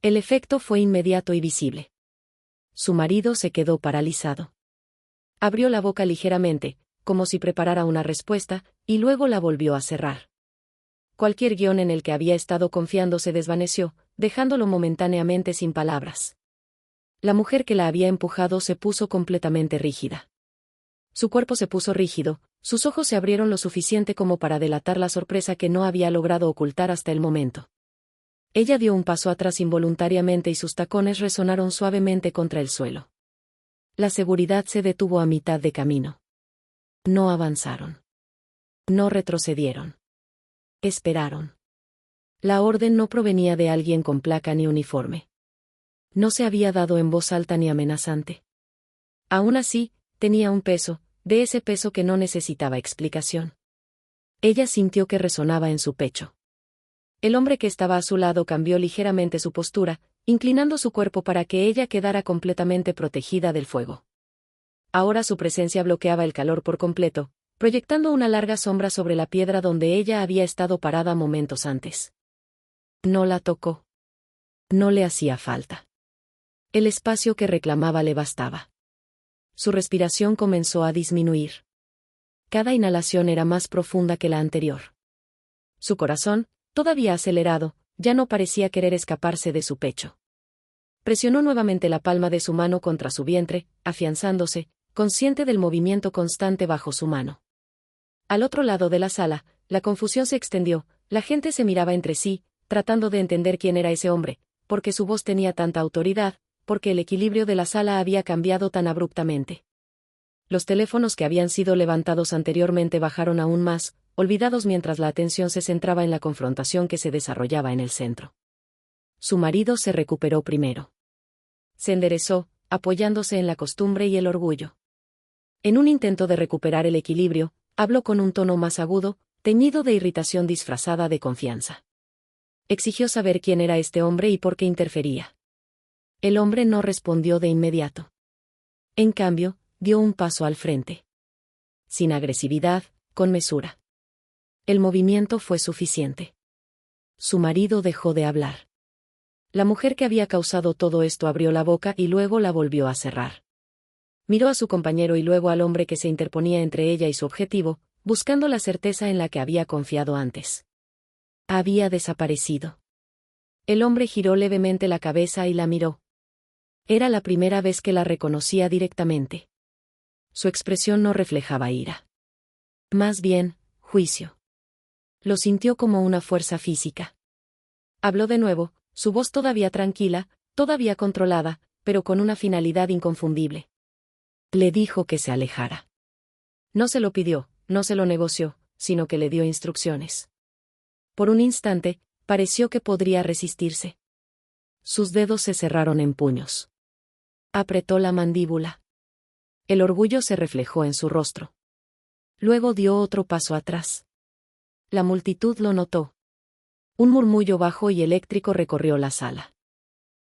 El efecto fue inmediato y visible. Su marido se quedó paralizado. Abrió la boca ligeramente, como si preparara una respuesta, y luego la volvió a cerrar. Cualquier guión en el que había estado confiando se desvaneció, dejándolo momentáneamente sin palabras. La mujer que la había empujado se puso completamente rígida. Su cuerpo se puso rígido, sus ojos se abrieron lo suficiente como para delatar la sorpresa que no había logrado ocultar hasta el momento. Ella dio un paso atrás involuntariamente y sus tacones resonaron suavemente contra el suelo. La seguridad se detuvo a mitad de camino. No avanzaron. No retrocedieron. Esperaron. La orden no provenía de alguien con placa ni uniforme. No se había dado en voz alta ni amenazante. Aún así, tenía un peso, de ese peso que no necesitaba explicación. Ella sintió que resonaba en su pecho. El hombre que estaba a su lado cambió ligeramente su postura, inclinando su cuerpo para que ella quedara completamente protegida del fuego. Ahora su presencia bloqueaba el calor por completo, proyectando una larga sombra sobre la piedra donde ella había estado parada momentos antes. No la tocó. No le hacía falta. El espacio que reclamaba le bastaba. Su respiración comenzó a disminuir. Cada inhalación era más profunda que la anterior. Su corazón, todavía acelerado, ya no parecía querer escaparse de su pecho. Presionó nuevamente la palma de su mano contra su vientre, afianzándose, consciente del movimiento constante bajo su mano. Al otro lado de la sala, la confusión se extendió, la gente se miraba entre sí, tratando de entender quién era ese hombre, porque su voz tenía tanta autoridad, porque el equilibrio de la sala había cambiado tan abruptamente. Los teléfonos que habían sido levantados anteriormente bajaron aún más, olvidados mientras la atención se centraba en la confrontación que se desarrollaba en el centro. Su marido se recuperó primero. Se enderezó, apoyándose en la costumbre y el orgullo. En un intento de recuperar el equilibrio, habló con un tono más agudo, teñido de irritación disfrazada de confianza. Exigió saber quién era este hombre y por qué interfería. El hombre no respondió de inmediato. En cambio, dio un paso al frente. Sin agresividad, con mesura. El movimiento fue suficiente. Su marido dejó de hablar. La mujer que había causado todo esto abrió la boca y luego la volvió a cerrar. Miró a su compañero y luego al hombre que se interponía entre ella y su objetivo, buscando la certeza en la que había confiado antes. Había desaparecido. El hombre giró levemente la cabeza y la miró. Era la primera vez que la reconocía directamente. Su expresión no reflejaba ira. Más bien, juicio. Lo sintió como una fuerza física. Habló de nuevo, su voz todavía tranquila, todavía controlada, pero con una finalidad inconfundible. Le dijo que se alejara. No se lo pidió, no se lo negoció, sino que le dio instrucciones. Por un instante, pareció que podría resistirse. Sus dedos se cerraron en puños. Apretó la mandíbula. El orgullo se reflejó en su rostro. Luego dio otro paso atrás. La multitud lo notó. Un murmullo bajo y eléctrico recorrió la sala.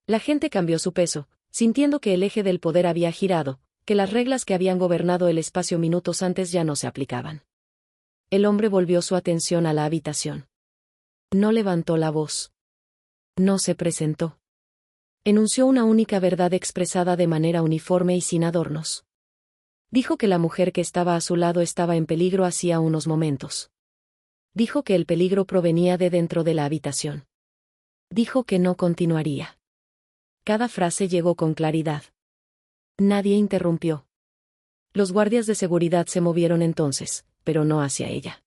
La gente cambió su peso, sintiendo que el eje del poder había girado, que las reglas que habían gobernado el espacio minutos antes ya no se aplicaban. El hombre volvió su atención a la habitación. No levantó la voz. No se presentó. Enunció una única verdad expresada de manera uniforme y sin adornos. Dijo que la mujer que estaba a su lado estaba en peligro hacía unos momentos. Dijo que el peligro provenía de dentro de la habitación. Dijo que no continuaría. Cada frase llegó con claridad. Nadie interrumpió. Los guardias de seguridad se movieron entonces, pero no hacia ella.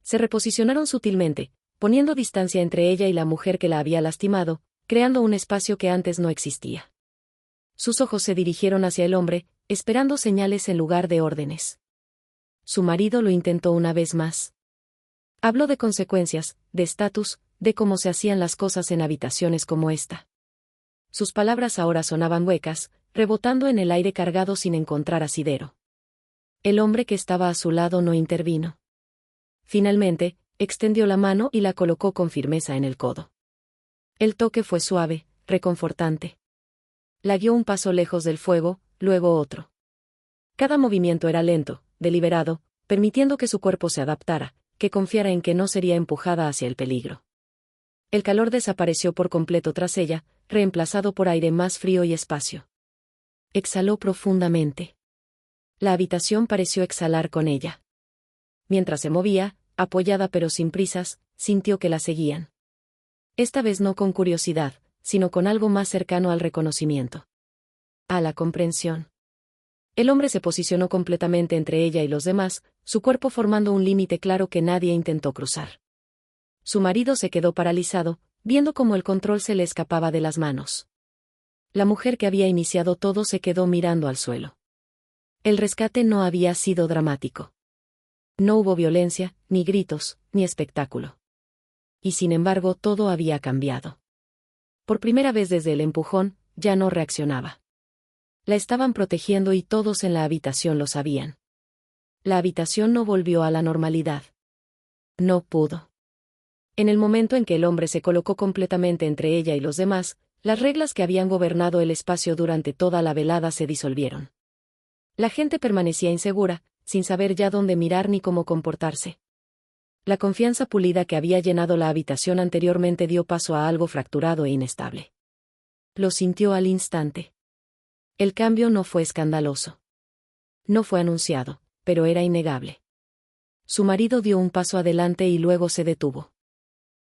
Se reposicionaron sutilmente, poniendo distancia entre ella y la mujer que la había lastimado, creando un espacio que antes no existía. Sus ojos se dirigieron hacia el hombre, esperando señales en lugar de órdenes. Su marido lo intentó una vez más. Habló de consecuencias, de estatus, de cómo se hacían las cosas en habitaciones como esta. Sus palabras ahora sonaban huecas, rebotando en el aire cargado sin encontrar asidero. El hombre que estaba a su lado no intervino. Finalmente, extendió la mano y la colocó con firmeza en el codo. El toque fue suave, reconfortante. La guió un paso lejos del fuego, luego otro. Cada movimiento era lento, deliberado, permitiendo que su cuerpo se adaptara, que confiara en que no sería empujada hacia el peligro. El calor desapareció por completo tras ella, reemplazado por aire más frío y espacio. Exhaló profundamente. La habitación pareció exhalar con ella. Mientras se movía, apoyada pero sin prisas, sintió que la seguían. Esta vez no con curiosidad, sino con algo más cercano al reconocimiento. A la comprensión. El hombre se posicionó completamente entre ella y los demás, su cuerpo formando un límite claro que nadie intentó cruzar. Su marido se quedó paralizado, viendo cómo el control se le escapaba de las manos. La mujer que había iniciado todo se quedó mirando al suelo. El rescate no había sido dramático. No hubo violencia, ni gritos, ni espectáculo. Y sin embargo todo había cambiado. Por primera vez desde el empujón, ya no reaccionaba. La estaban protegiendo y todos en la habitación lo sabían. La habitación no volvió a la normalidad. No pudo. En el momento en que el hombre se colocó completamente entre ella y los demás, las reglas que habían gobernado el espacio durante toda la velada se disolvieron. La gente permanecía insegura, sin saber ya dónde mirar ni cómo comportarse. La confianza pulida que había llenado la habitación anteriormente dio paso a algo fracturado e inestable. Lo sintió al instante. El cambio no fue escandaloso. No fue anunciado, pero era innegable. Su marido dio un paso adelante y luego se detuvo.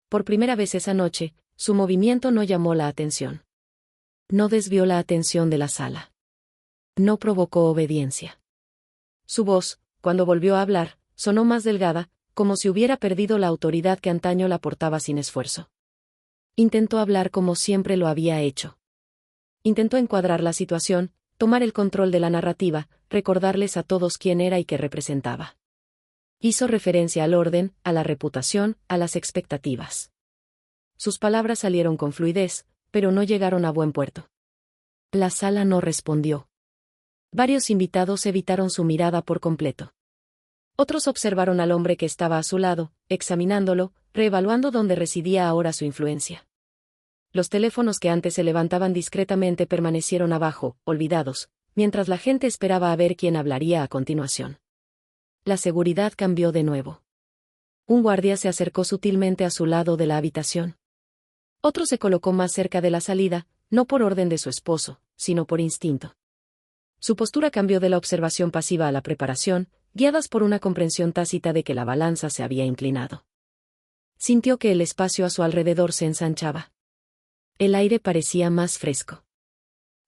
Por primera vez esa noche, su movimiento no llamó la atención. No desvió la atención de la sala. No provocó obediencia. Su voz, cuando volvió a hablar, sonó más delgada, como si hubiera perdido la autoridad que antaño la portaba sin esfuerzo. Intentó hablar como siempre lo había hecho. Intentó encuadrar la situación, tomar el control de la narrativa, recordarles a todos quién era y qué representaba. Hizo referencia al orden, a la reputación, a las expectativas. Sus palabras salieron con fluidez, pero no llegaron a buen puerto. La sala no respondió. Varios invitados evitaron su mirada por completo. Otros observaron al hombre que estaba a su lado, examinándolo, reevaluando dónde residía ahora su influencia. Los teléfonos que antes se levantaban discretamente permanecieron abajo, olvidados, mientras la gente esperaba a ver quién hablaría a continuación. La seguridad cambió de nuevo. Un guardia se acercó sutilmente a su lado de la habitación. Otro se colocó más cerca de la salida, no por orden de su esposo, sino por instinto. Su postura cambió de la observación pasiva a la preparación, guiadas por una comprensión tácita de que la balanza se había inclinado. Sintió que el espacio a su alrededor se ensanchaba. El aire parecía más fresco.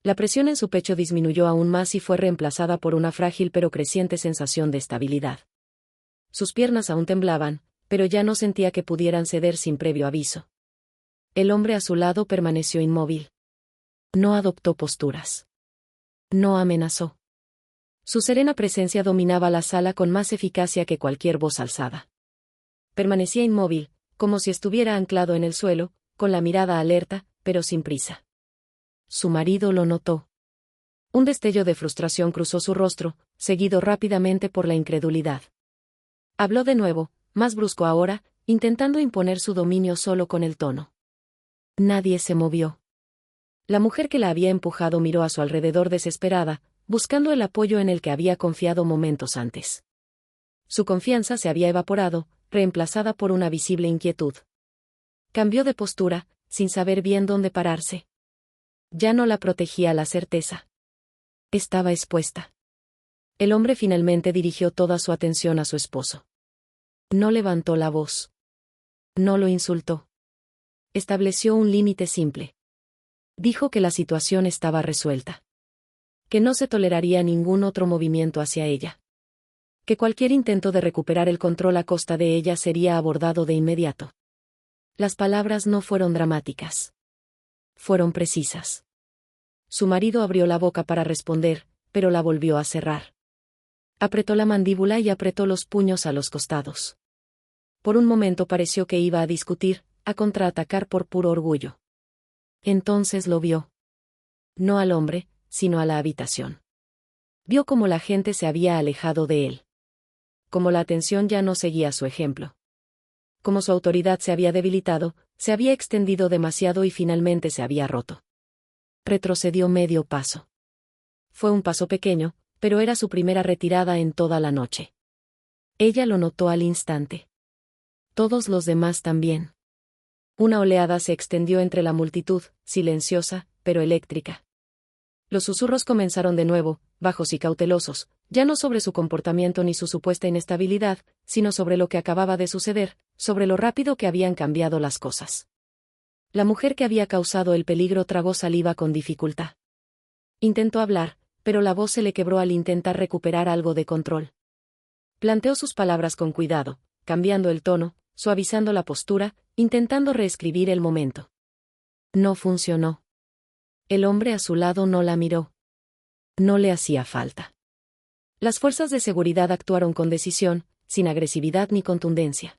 La presión en su pecho disminuyó aún más y fue reemplazada por una frágil pero creciente sensación de estabilidad. Sus piernas aún temblaban, pero ya no sentía que pudieran ceder sin previo aviso. El hombre a su lado permaneció inmóvil. No adoptó posturas. No amenazó. Su serena presencia dominaba la sala con más eficacia que cualquier voz alzada. Permanecía inmóvil, como si estuviera anclado en el suelo, con la mirada alerta, pero sin prisa. Su marido lo notó. Un destello de frustración cruzó su rostro, seguido rápidamente por la incredulidad. Habló de nuevo, más brusco ahora, intentando imponer su dominio solo con el tono. Nadie se movió. La mujer que la había empujado miró a su alrededor desesperada, buscando el apoyo en el que había confiado momentos antes. Su confianza se había evaporado, reemplazada por una visible inquietud. Cambió de postura, sin saber bien dónde pararse. Ya no la protegía la certeza. Estaba expuesta. El hombre finalmente dirigió toda su atención a su esposo. No levantó la voz. No lo insultó. Estableció un límite simple. Dijo que la situación estaba resuelta. Que no se toleraría ningún otro movimiento hacia ella. Que cualquier intento de recuperar el control a costa de ella sería abordado de inmediato. Las palabras no fueron dramáticas. Fueron precisas. Su marido abrió la boca para responder, pero la volvió a cerrar. Apretó la mandíbula y apretó los puños a los costados. Por un momento pareció que iba a discutir, a contraatacar por puro orgullo. Entonces lo vio. No al hombre, sino a la habitación. Vio cómo la gente se había alejado de él. Cómo la atención ya no seguía su ejemplo. Cómo su autoridad se había debilitado, se había extendido demasiado y finalmente se había roto. Retrocedió medio paso. Fue un paso pequeño, pero era su primera retirada en toda la noche. Ella lo notó al instante. Todos los demás también. Una oleada se extendió entre la multitud, silenciosa, pero eléctrica. Los susurros comenzaron de nuevo, bajos y cautelosos, ya no sobre su comportamiento ni su supuesta inestabilidad, sino sobre lo que acababa de suceder, sobre lo rápido que habían cambiado las cosas. La mujer que había causado el peligro tragó saliva con dificultad. Intentó hablar, pero la voz se le quebró al intentar recuperar algo de control. Planteó sus palabras con cuidado, cambiando el tono, suavizando la postura, intentando reescribir el momento. No funcionó. El hombre a su lado no la miró. No le hacía falta. Las fuerzas de seguridad actuaron con decisión, sin agresividad ni contundencia.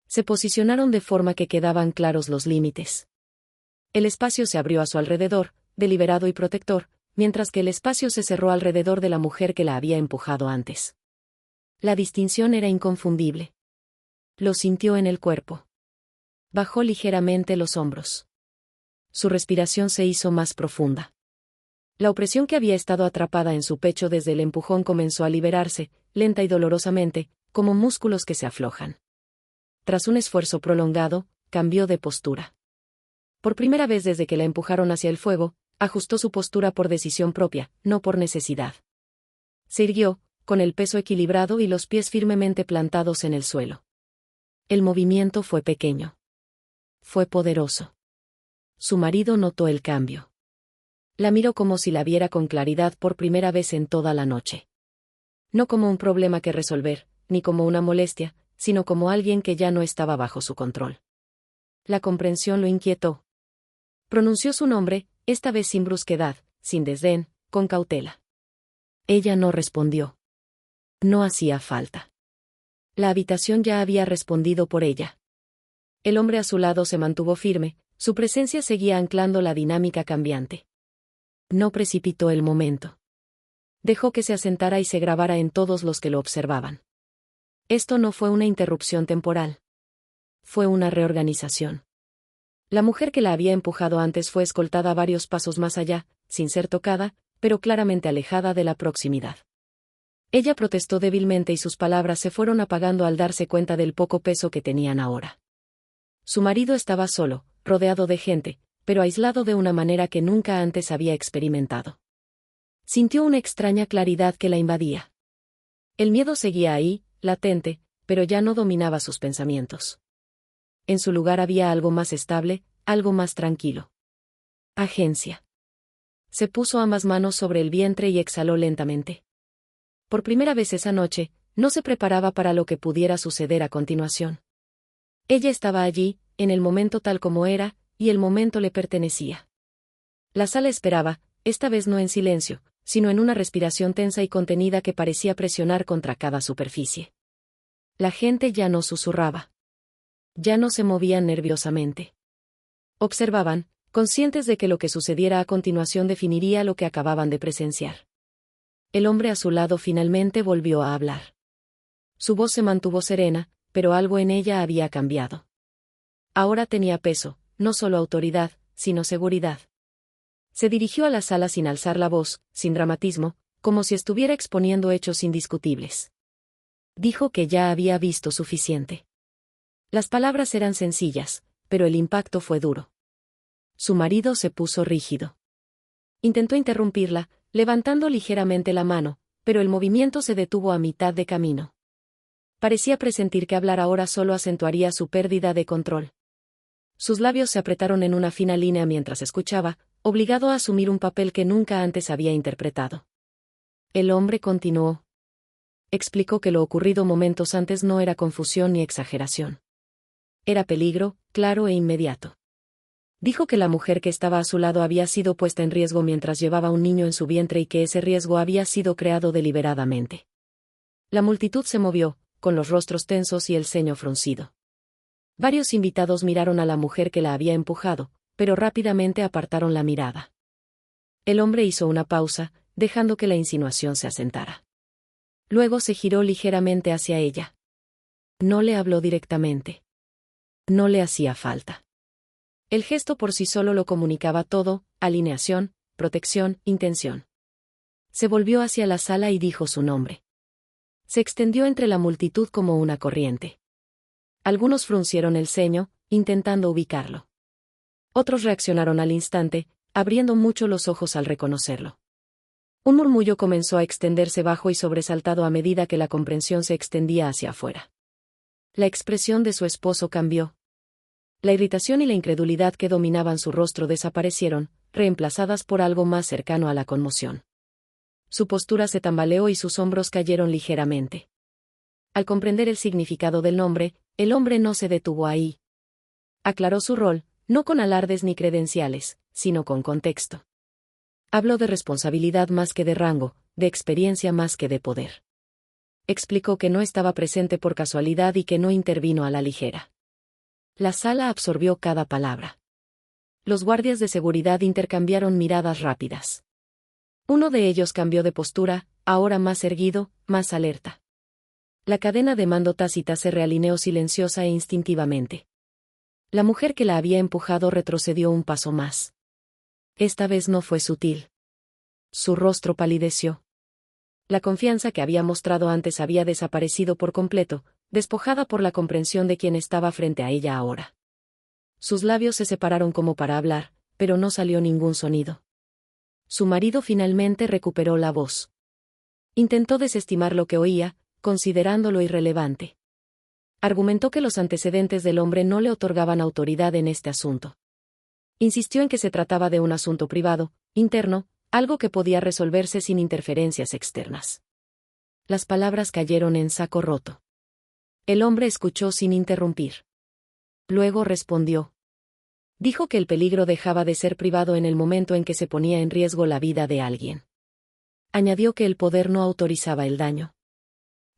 Se posicionaron de forma que quedaban claros los límites. El espacio se abrió a su alrededor, deliberado y protector, mientras que el espacio se cerró alrededor de la mujer que la había empujado antes. La distinción era inconfundible. Lo sintió en el cuerpo. Bajó ligeramente los hombros. Su respiración se hizo más profunda. La opresión que había estado atrapada en su pecho desde el empujón comenzó a liberarse, lenta y dolorosamente, como músculos que se aflojan. Tras un esfuerzo prolongado, cambió de postura. Por primera vez desde que la empujaron hacia el fuego, ajustó su postura por decisión propia, no por necesidad. Se irguió, con el peso equilibrado y los pies firmemente plantados en el suelo. El movimiento fue pequeño. Fue poderoso. Su marido notó el cambio. La miró como si la viera con claridad por primera vez en toda la noche. No como un problema que resolver, ni como una molestia, sino como alguien que ya no estaba bajo su control. La comprensión lo inquietó. Pronunció su nombre, esta vez sin brusquedad, sin desdén, con cautela. Ella no respondió. No hacía falta. La habitación ya había respondido por ella. El hombre a su lado se mantuvo firme, su presencia seguía anclando la dinámica cambiante. No precipitó el momento. Dejó que se asentara y se grabara en todos los que lo observaban. Esto no fue una interrupción temporal. Fue una reorganización. La mujer que la había empujado antes fue escoltada varios pasos más allá, sin ser tocada, pero claramente alejada de la proximidad. Ella protestó débilmente y sus palabras se fueron apagando al darse cuenta del poco peso que tenían ahora. Su marido estaba solo, rodeado de gente, pero aislado de una manera que nunca antes había experimentado. Sintió una extraña claridad que la invadía. El miedo seguía ahí, latente, pero ya no dominaba sus pensamientos. En su lugar había algo más estable, algo más tranquilo. Agencia. Se puso ambas manos sobre el vientre y exhaló lentamente. Por primera vez esa noche, no se preparaba para lo que pudiera suceder a continuación. Ella estaba allí, en el momento tal como era, y el momento le pertenecía. La sala esperaba, esta vez no en silencio, sino en una respiración tensa y contenida que parecía presionar contra cada superficie. La gente ya no susurraba. Ya no se movían nerviosamente. Observaban, conscientes de que lo que sucediera a continuación definiría lo que acababan de presenciar. El hombre a su lado finalmente volvió a hablar. Su voz se mantuvo serena, pero algo en ella había cambiado. Ahora tenía peso, no solo autoridad, sino seguridad. Se dirigió a la sala sin alzar la voz, sin dramatismo, como si estuviera exponiendo hechos indiscutibles. Dijo que ya había visto suficiente. Las palabras eran sencillas, pero el impacto fue duro. Su marido se puso rígido. Intentó interrumpirla, levantando ligeramente la mano, pero el movimiento se detuvo a mitad de camino. Parecía presentir que hablar ahora solo acentuaría su pérdida de control. Sus labios se apretaron en una fina línea mientras escuchaba, obligado a asumir un papel que nunca antes había interpretado. El hombre continuó. Explicó que lo ocurrido momentos antes no era confusión ni exageración. Era peligro, claro e inmediato. Dijo que la mujer que estaba a su lado había sido puesta en riesgo mientras llevaba un niño en su vientre y que ese riesgo había sido creado deliberadamente. La multitud se movió, con los rostros tensos y el ceño fruncido. Varios invitados miraron a la mujer que la había empujado, pero rápidamente apartaron la mirada. El hombre hizo una pausa, dejando que la insinuación se asentara. Luego se giró ligeramente hacia ella. No le habló directamente. No le hacía falta. El gesto por sí solo lo comunicaba todo: alineación, protección, intención. Se volvió hacia la sala y dijo su nombre. Se extendió entre la multitud como una corriente. Algunos fruncieron el ceño, intentando ubicarlo. Otros reaccionaron al instante, abriendo mucho los ojos al reconocerlo. Un murmullo comenzó a extenderse bajo y sobresaltado a medida que la comprensión se extendía hacia afuera. La expresión de su esposo cambió. La irritación y la incredulidad que dominaban su rostro desaparecieron, reemplazadas por algo más cercano a la conmoción. Su postura se tambaleó y sus hombros cayeron ligeramente. Al comprender el significado del nombre, el hombre no se detuvo ahí. Aclaró su rol, no con alardes ni credenciales, sino con contexto. Habló de responsabilidad más que de rango, de experiencia más que de poder. Explicó que no estaba presente por casualidad y que no intervino a la ligera. La sala absorbió cada palabra. Los guardias de seguridad intercambiaron miradas rápidas. Uno de ellos cambió de postura, ahora más erguido, más alerta. La cadena de mando tácita se realineó silenciosa e instintivamente. La mujer que la había empujado retrocedió un paso más. Esta vez no fue sutil. Su rostro palideció. La confianza que había mostrado antes había desaparecido por completo, despojada por la comprensión de quien estaba frente a ella ahora. Sus labios se separaron como para hablar, pero no salió ningún sonido. Su marido finalmente recuperó la voz. Intentó desestimar lo que oía, considerándolo irrelevante. Argumentó que los antecedentes del hombre no le otorgaban autoridad en este asunto. Insistió en que se trataba de un asunto privado, interno, algo que podía resolverse sin interferencias externas. Las palabras cayeron en saco roto. El hombre escuchó sin interrumpir. Luego respondió. Dijo que el peligro dejaba de ser privado en el momento en que se ponía en riesgo la vida de alguien. Añadió que el poder no autorizaba el daño.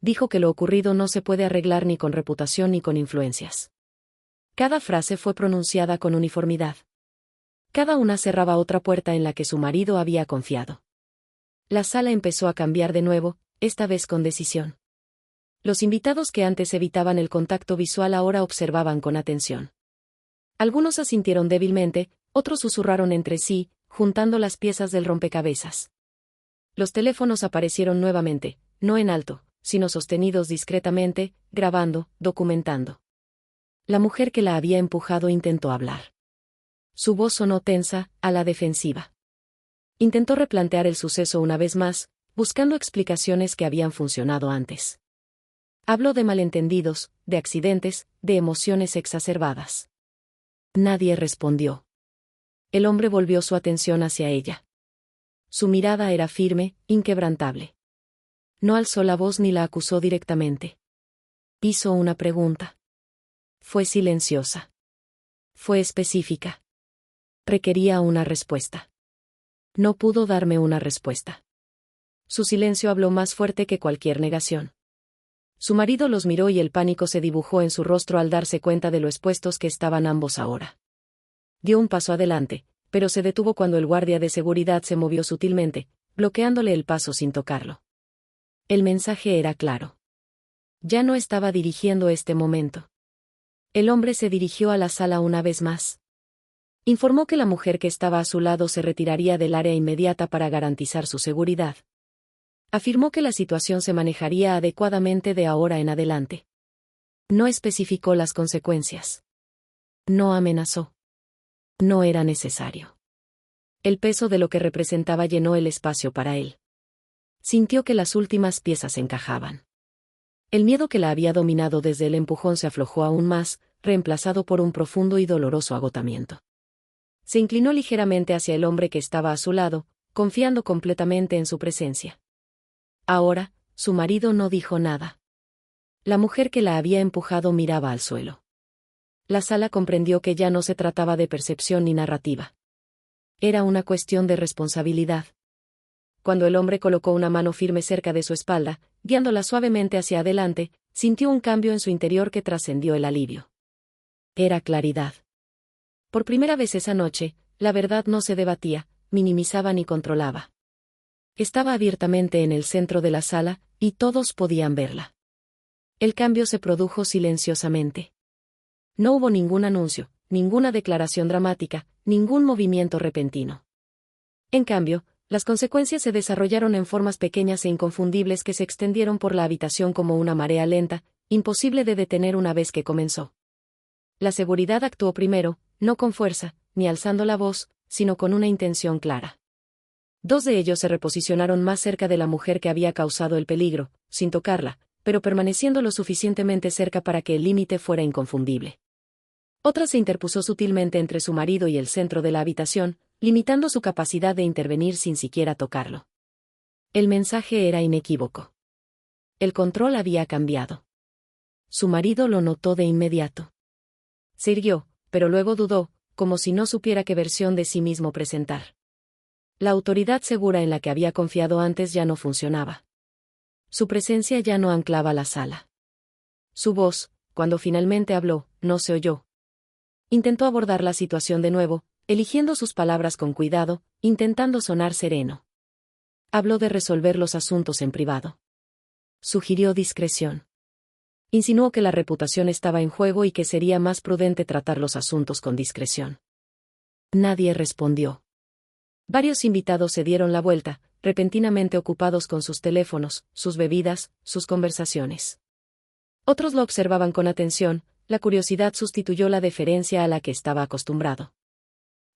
Dijo que lo ocurrido no se puede arreglar ni con reputación ni con influencias. Cada frase fue pronunciada con uniformidad. Cada una cerraba otra puerta en la que su marido había confiado. La sala empezó a cambiar de nuevo, esta vez con decisión. Los invitados que antes evitaban el contacto visual ahora observaban con atención. Algunos asintieron débilmente, otros susurraron entre sí, juntando las piezas del rompecabezas. Los teléfonos aparecieron nuevamente, no en alto, sino sostenidos discretamente, grabando, documentando. La mujer que la había empujado intentó hablar. Su voz sonó tensa, a la defensiva. Intentó replantear el suceso una vez más, buscando explicaciones que habían funcionado antes. Habló de malentendidos, de accidentes, de emociones exacerbadas. Nadie respondió. El hombre volvió su atención hacia ella. Su mirada era firme, inquebrantable. No alzó la voz ni la acusó directamente. Hizo una pregunta. Fue silenciosa. Fue específica. Requería una respuesta. No pudo darme una respuesta. Su silencio habló más fuerte que cualquier negación. Su marido los miró y el pánico se dibujó en su rostro al darse cuenta de lo expuestos que estaban ambos ahora. Dio un paso adelante, pero se detuvo cuando el guardia de seguridad se movió sutilmente, bloqueándole el paso sin tocarlo. El mensaje era claro. Ya no estaba dirigiendo este momento. El hombre se dirigió a la sala una vez más. Informó que la mujer que estaba a su lado se retiraría del área inmediata para garantizar su seguridad. Afirmó que la situación se manejaría adecuadamente de ahora en adelante. No especificó las consecuencias. No amenazó. No era necesario. El peso de lo que representaba llenó el espacio para él. Sintió que las últimas piezas encajaban. El miedo que la había dominado desde el empujón se aflojó aún más, reemplazado por un profundo y doloroso agotamiento. Se inclinó ligeramente hacia el hombre que estaba a su lado, confiando completamente en su presencia. Ahora, su marido no dijo nada. La mujer que la había empujado miraba al suelo. La sala comprendió que ya no se trataba de percepción ni narrativa. Era una cuestión de responsabilidad. Cuando el hombre colocó una mano firme cerca de su espalda, guiándola suavemente hacia adelante, sintió un cambio en su interior que trascendió el alivio. Era claridad. Por primera vez esa noche, la verdad no se debatía, minimizaba ni controlaba. Estaba abiertamente en el centro de la sala, y todos podían verla. El cambio se produjo silenciosamente. No hubo ningún anuncio, ninguna declaración dramática, ningún movimiento repentino. En cambio, Las consecuencias se desarrollaron en formas pequeñas e inconfundibles que se extendieron por la habitación como una marea lenta, imposible de detener una vez que comenzó. La seguridad actuó primero, no con fuerza, ni alzando la voz, sino con una intención clara. Dos de ellos se reposicionaron más cerca de la mujer que había causado el peligro, sin tocarla, pero permaneciendo lo suficientemente cerca para que el límite fuera inconfundible. Otra se interpuso sutilmente entre su marido y el centro de la habitación, limitando su capacidad de intervenir sin siquiera tocarlo. El mensaje era inequívoco. El control había cambiado. Su marido lo notó de inmediato. Se irguió, pero luego dudó, como si no supiera qué versión de sí mismo presentar. La autoridad segura en la que había confiado antes ya no funcionaba. Su presencia ya no anclaba la sala. Su voz, cuando finalmente habló, no se oyó. Intentó abordar la situación de nuevo, eligiendo sus palabras con cuidado, intentando sonar sereno. Habló de resolver los asuntos en privado. Sugirió discreción. Insinuó que la reputación estaba en juego y que sería más prudente tratar los asuntos con discreción. Nadie respondió. Varios invitados se dieron la vuelta, repentinamente ocupados con sus teléfonos, sus bebidas, sus conversaciones. Otros lo observaban con atención, la curiosidad sustituyó la deferencia a la que estaba acostumbrado.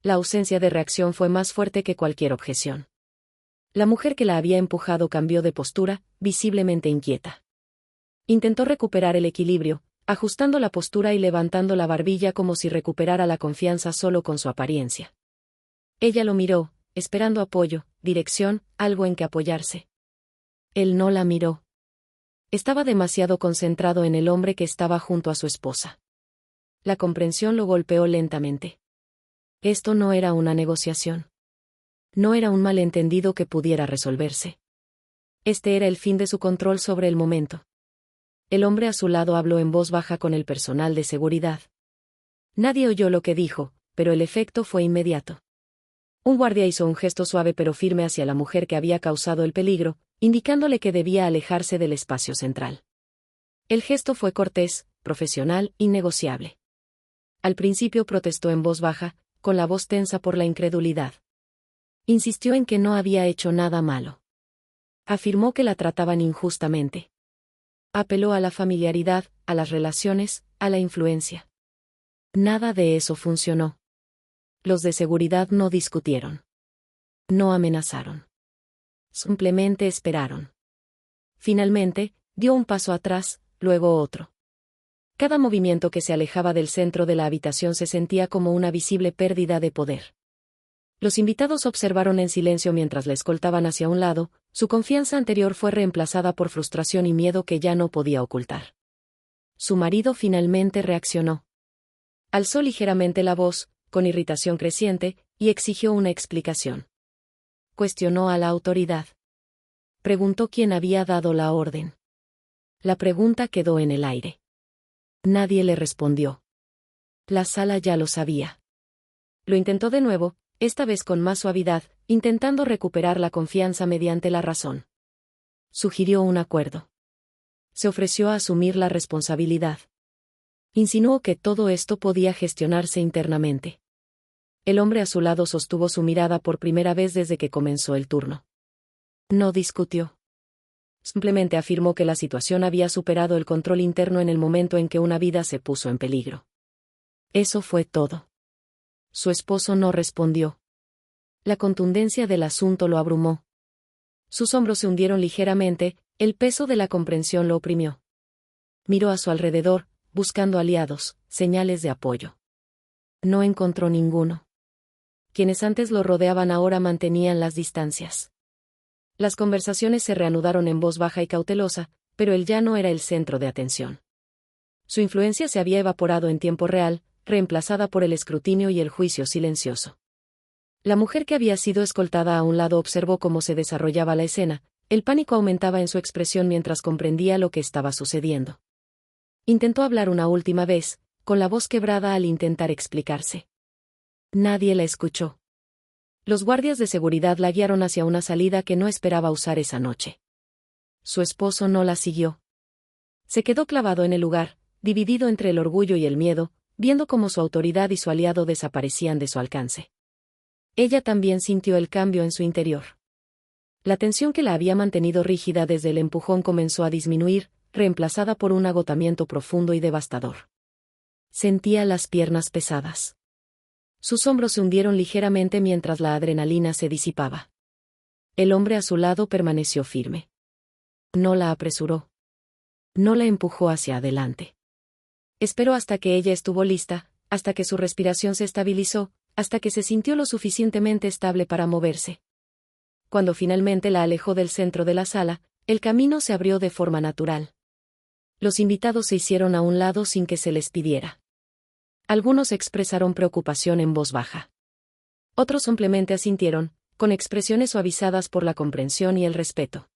La ausencia de reacción fue más fuerte que cualquier objeción. La mujer que la había empujado cambió de postura, visiblemente inquieta. Intentó recuperar el equilibrio, ajustando la postura y levantando la barbilla como si recuperara la confianza solo con su apariencia. Ella lo miró, esperando apoyo, dirección, algo en que apoyarse. Él no la miró. Estaba demasiado concentrado en el hombre que estaba junto a su esposa. La comprensión lo golpeó lentamente. Esto no era una negociación. No era un malentendido que pudiera resolverse. Este era el fin de su control sobre el momento. El hombre a su lado habló en voz baja con el personal de seguridad. Nadie oyó lo que dijo, pero el efecto fue inmediato. Un guardia hizo un gesto suave pero firme hacia la mujer que había causado el peligro, indicándole que debía alejarse del espacio central. El gesto fue cortés, profesional, innegociable. Al principio protestó en voz baja, con la voz tensa por la incredulidad. Insistió en que no había hecho nada malo. Afirmó que la trataban injustamente. Apeló a la familiaridad, a las relaciones, a la influencia. Nada de eso funcionó. Los de seguridad no discutieron. No amenazaron. Simplemente esperaron. Finalmente, dio un paso atrás, luego otro. Cada movimiento que se alejaba del centro de la habitación se sentía como una visible pérdida de poder. Los invitados observaron en silencio mientras la escoltaban hacia un lado, su confianza anterior fue reemplazada por frustración y miedo que ya no podía ocultar. Su marido finalmente reaccionó. Alzó ligeramente la voz, con irritación creciente, y exigió una explicación. Cuestionó a la autoridad. Preguntó quién había dado la orden. La pregunta quedó en el aire. Nadie le respondió. La sala ya lo sabía. Lo intentó de nuevo, esta vez con más suavidad, intentando recuperar la confianza mediante la razón. Sugirió un acuerdo. Se ofreció a asumir la responsabilidad. Insinuó que todo esto podía gestionarse internamente. El hombre a su lado sostuvo su mirada por primera vez desde que comenzó el turno. No discutió. Simplemente afirmó que la situación había superado el control interno en el momento en que una vida se puso en peligro. Eso fue todo. Su esposo no respondió. La contundencia del asunto lo abrumó. Sus hombros se hundieron ligeramente, el peso de la comprensión lo oprimió. Miró a su alrededor, buscando aliados, señales de apoyo. No encontró ninguno. Quienes antes lo rodeaban ahora mantenían las distancias. Las conversaciones se reanudaron en voz baja y cautelosa, pero él ya no era el centro de atención. Su influencia se había evaporado en tiempo real, reemplazada por el escrutinio y el juicio silencioso. La mujer que había sido escoltada a un lado observó cómo se desarrollaba la escena, el pánico aumentaba en su expresión mientras comprendía lo que estaba sucediendo. Intentó hablar una última vez, con la voz quebrada al intentar explicarse. Nadie la escuchó. Los guardias de seguridad la guiaron hacia una salida que no esperaba usar esa noche. Su esposo no la siguió. Se quedó clavado en el lugar, dividido entre el orgullo y el miedo, viendo cómo su autoridad y su aliado desaparecían de su alcance. Ella también sintió el cambio en su interior. La tensión que la había mantenido rígida desde el empujón comenzó a disminuir, reemplazada por un agotamiento profundo y devastador. Sentía las piernas pesadas. Sus hombros se hundieron ligeramente mientras la adrenalina se disipaba. El hombre a su lado permaneció firme. No la apresuró. No la empujó hacia adelante. Esperó hasta que ella estuvo lista, hasta que su respiración se estabilizó, hasta que se sintió lo suficientemente estable para moverse. Cuando finalmente la alejó del centro de la sala, el camino se abrió de forma natural. Los invitados se hicieron a un lado sin que se les pidiera. Algunos expresaron preocupación en voz baja. Otros simplemente asintieron, con expresiones suavizadas por la comprensión y el respeto.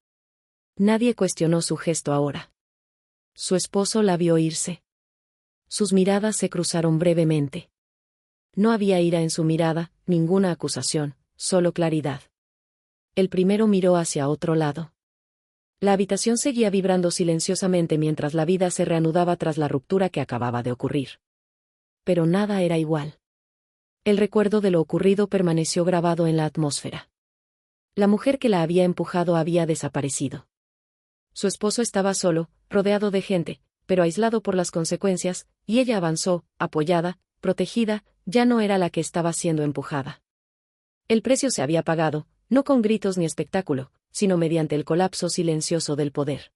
Nadie cuestionó su gesto ahora. Su esposo la vio irse. Sus miradas se cruzaron brevemente. No había ira en su mirada, ninguna acusación, solo claridad. El primero miró hacia otro lado. La habitación seguía vibrando silenciosamente mientras la vida se reanudaba tras la ruptura que acababa de ocurrir. Pero nada era igual. El recuerdo de lo ocurrido permaneció grabado en la atmósfera. La mujer que la había empujado había desaparecido. Su esposo estaba solo, rodeado de gente, pero aislado por las consecuencias, y ella avanzó, apoyada, protegida, ya no era la que estaba siendo empujada. El precio se había pagado, no con gritos ni espectáculo, sino mediante el colapso silencioso del poder.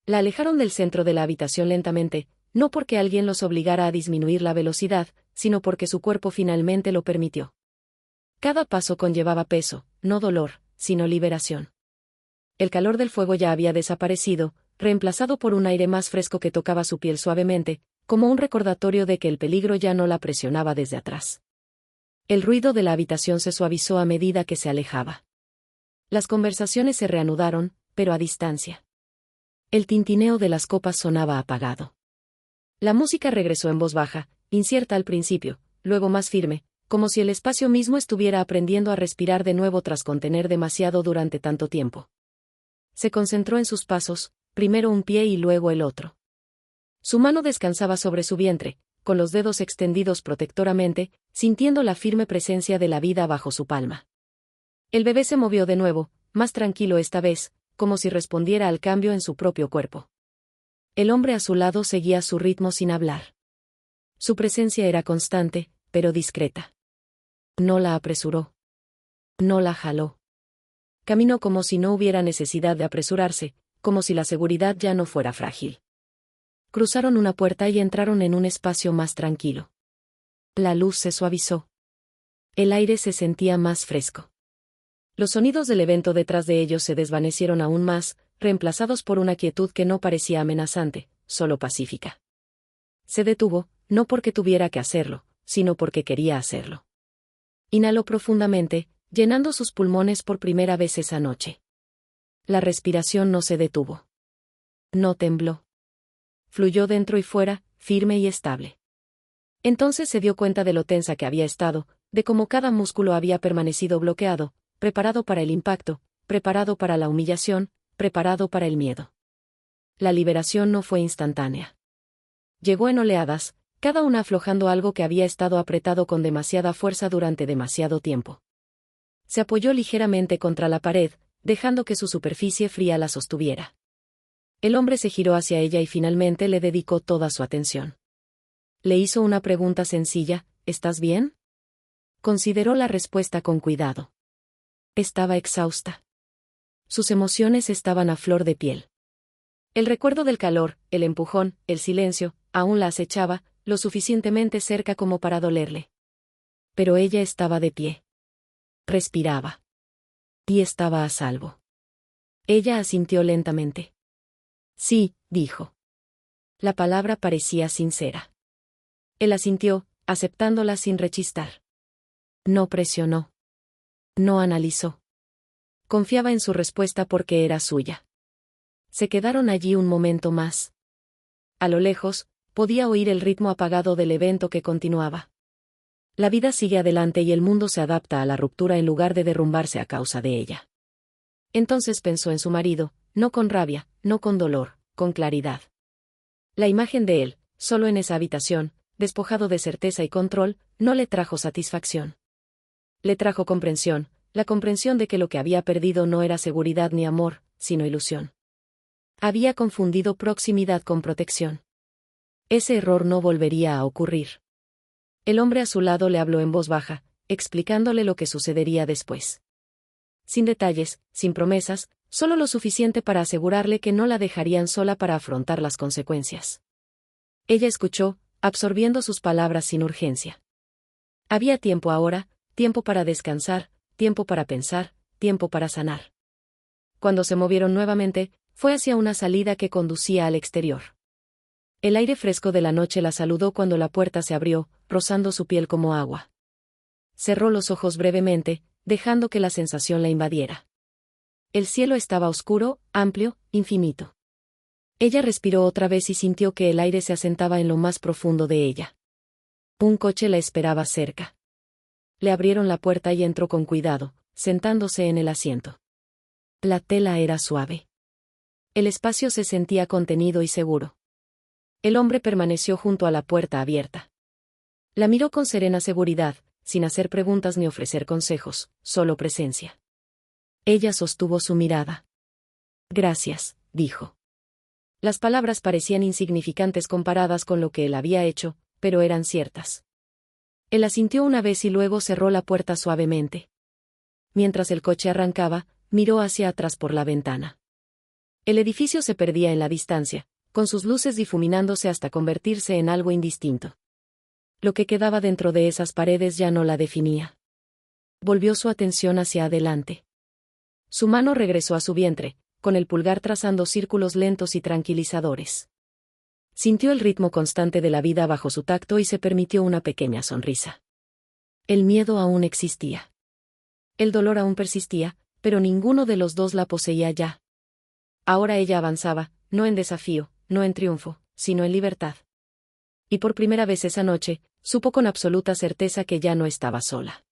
La alejaron del centro de la habitación lentamente, no porque alguien los obligara a disminuir la velocidad, sino porque su cuerpo finalmente lo permitió. Cada paso conllevaba peso, no dolor, sino liberación. El calor del fuego ya había desaparecido, reemplazado por un aire más fresco que tocaba su piel suavemente, como un recordatorio de que el peligro ya no la presionaba desde atrás. El ruido de la habitación se suavizó a medida que se alejaba. Las conversaciones se reanudaron, pero a distancia. El tintineo de las copas sonaba apagado. La música regresó en voz baja, incierta al principio, luego más firme, como si el espacio mismo estuviera aprendiendo a respirar de nuevo tras contener demasiado durante tanto tiempo. Se concentró en sus pasos, primero un pie y luego el otro. Su mano descansaba sobre su vientre, con los dedos extendidos protectoramente, sintiendo la firme presencia de la vida bajo su palma. El bebé se movió de nuevo, más tranquilo esta vez, como si respondiera al cambio en su propio cuerpo. El hombre a su lado seguía su ritmo sin hablar. Su presencia era constante, pero discreta. No la apresuró. No la jaló. Caminó como si no hubiera necesidad de apresurarse, como si la seguridad ya no fuera frágil. Cruzaron una puerta y entraron en un espacio más tranquilo. La luz se suavizó. El aire se sentía más fresco. Los sonidos del evento detrás de ellos se desvanecieron aún más, reemplazados por una quietud que no parecía amenazante, solo pacífica. Se detuvo, no porque tuviera que hacerlo, sino porque quería hacerlo. Inhaló profundamente, llenando sus pulmones por primera vez esa noche. La respiración no se detuvo. No tembló. Fluyó dentro y fuera, firme y estable. Entonces se dio cuenta de lo tensa que había estado, de cómo cada músculo había permanecido bloqueado, preparado para el impacto, preparado para la humillación, preparado para el miedo. La liberación no fue instantánea. Llegó en oleadas, cada una aflojando algo que había estado apretado con demasiada fuerza durante demasiado tiempo. Se apoyó ligeramente contra la pared, dejando que su superficie fría la sostuviera. El hombre se giró hacia ella y finalmente le dedicó toda su atención. Le hizo una pregunta sencilla: ¿estás bien? Consideró la respuesta con cuidado. Estaba exhausta. Sus emociones estaban a flor de piel. El recuerdo del calor, el empujón, el silencio, aún la acechaba, lo suficientemente cerca como para dolerle. Pero ella estaba de pie. Respiraba. Y estaba a salvo. Ella asintió lentamente. Sí, dijo. La palabra parecía sincera. Él asintió, aceptándola sin rechistar. No presionó. No analizó. Confiaba en su respuesta porque era suya. Se quedaron allí un momento más. A lo lejos, podía oír el ritmo apagado del evento que continuaba. La vida sigue adelante y el mundo se adapta a la ruptura en lugar de derrumbarse a causa de ella. Entonces pensó en su marido, no con rabia, no con dolor, con claridad. La imagen de él, solo en esa habitación, despojado de certeza y control, no le trajo satisfacción. Le trajo comprensión, la comprensión de que lo que había perdido no era seguridad ni amor, sino ilusión. Había confundido proximidad con protección. Ese error no volvería a ocurrir. El hombre a su lado le habló en voz baja, explicándole lo que sucedería después. Sin detalles, sin promesas, solo lo suficiente para asegurarle que no la dejarían sola para afrontar las consecuencias. Ella escuchó, absorbiendo sus palabras sin urgencia. Había tiempo ahora, tiempo para descansar, tiempo para pensar, tiempo para sanar. Cuando se movieron nuevamente, fue hacia una salida que conducía al exterior. El aire fresco de la noche la saludó cuando la puerta se abrió, rozando su piel como agua. Cerró los ojos brevemente, dejando que la sensación la invadiera. El cielo estaba oscuro, amplio, infinito. Ella respiró otra vez y sintió que el aire se asentaba en lo más profundo de ella. Un coche la esperaba cerca. Le abrieron la puerta y entró con cuidado, sentándose en el asiento. La tela era suave. El espacio se sentía contenido y seguro. El hombre permaneció junto a la puerta abierta. La miró con serena seguridad, sin hacer preguntas ni ofrecer consejos, solo presencia. Ella sostuvo su mirada. Gracias, dijo. Las palabras parecían insignificantes comparadas con lo que él había hecho, pero eran ciertas. Él asintió una vez y luego cerró la puerta suavemente. Mientras el coche arrancaba, miró hacia atrás por la ventana. El edificio se perdía en la distancia, con sus luces difuminándose hasta convertirse en algo indistinto. Lo que quedaba dentro de esas paredes ya no la definía. Volvió su atención hacia adelante. Su mano regresó a su vientre, con el pulgar trazando círculos lentos y tranquilizadores. Sintió el ritmo constante de la vida bajo su tacto y se permitió una pequeña sonrisa. El miedo aún existía. El dolor aún persistía, pero ninguno de los dos la poseía ya. Ahora ella avanzaba, no en desafío, no en triunfo, sino en libertad. Y por primera vez esa noche, supo con absoluta certeza que ya no estaba sola.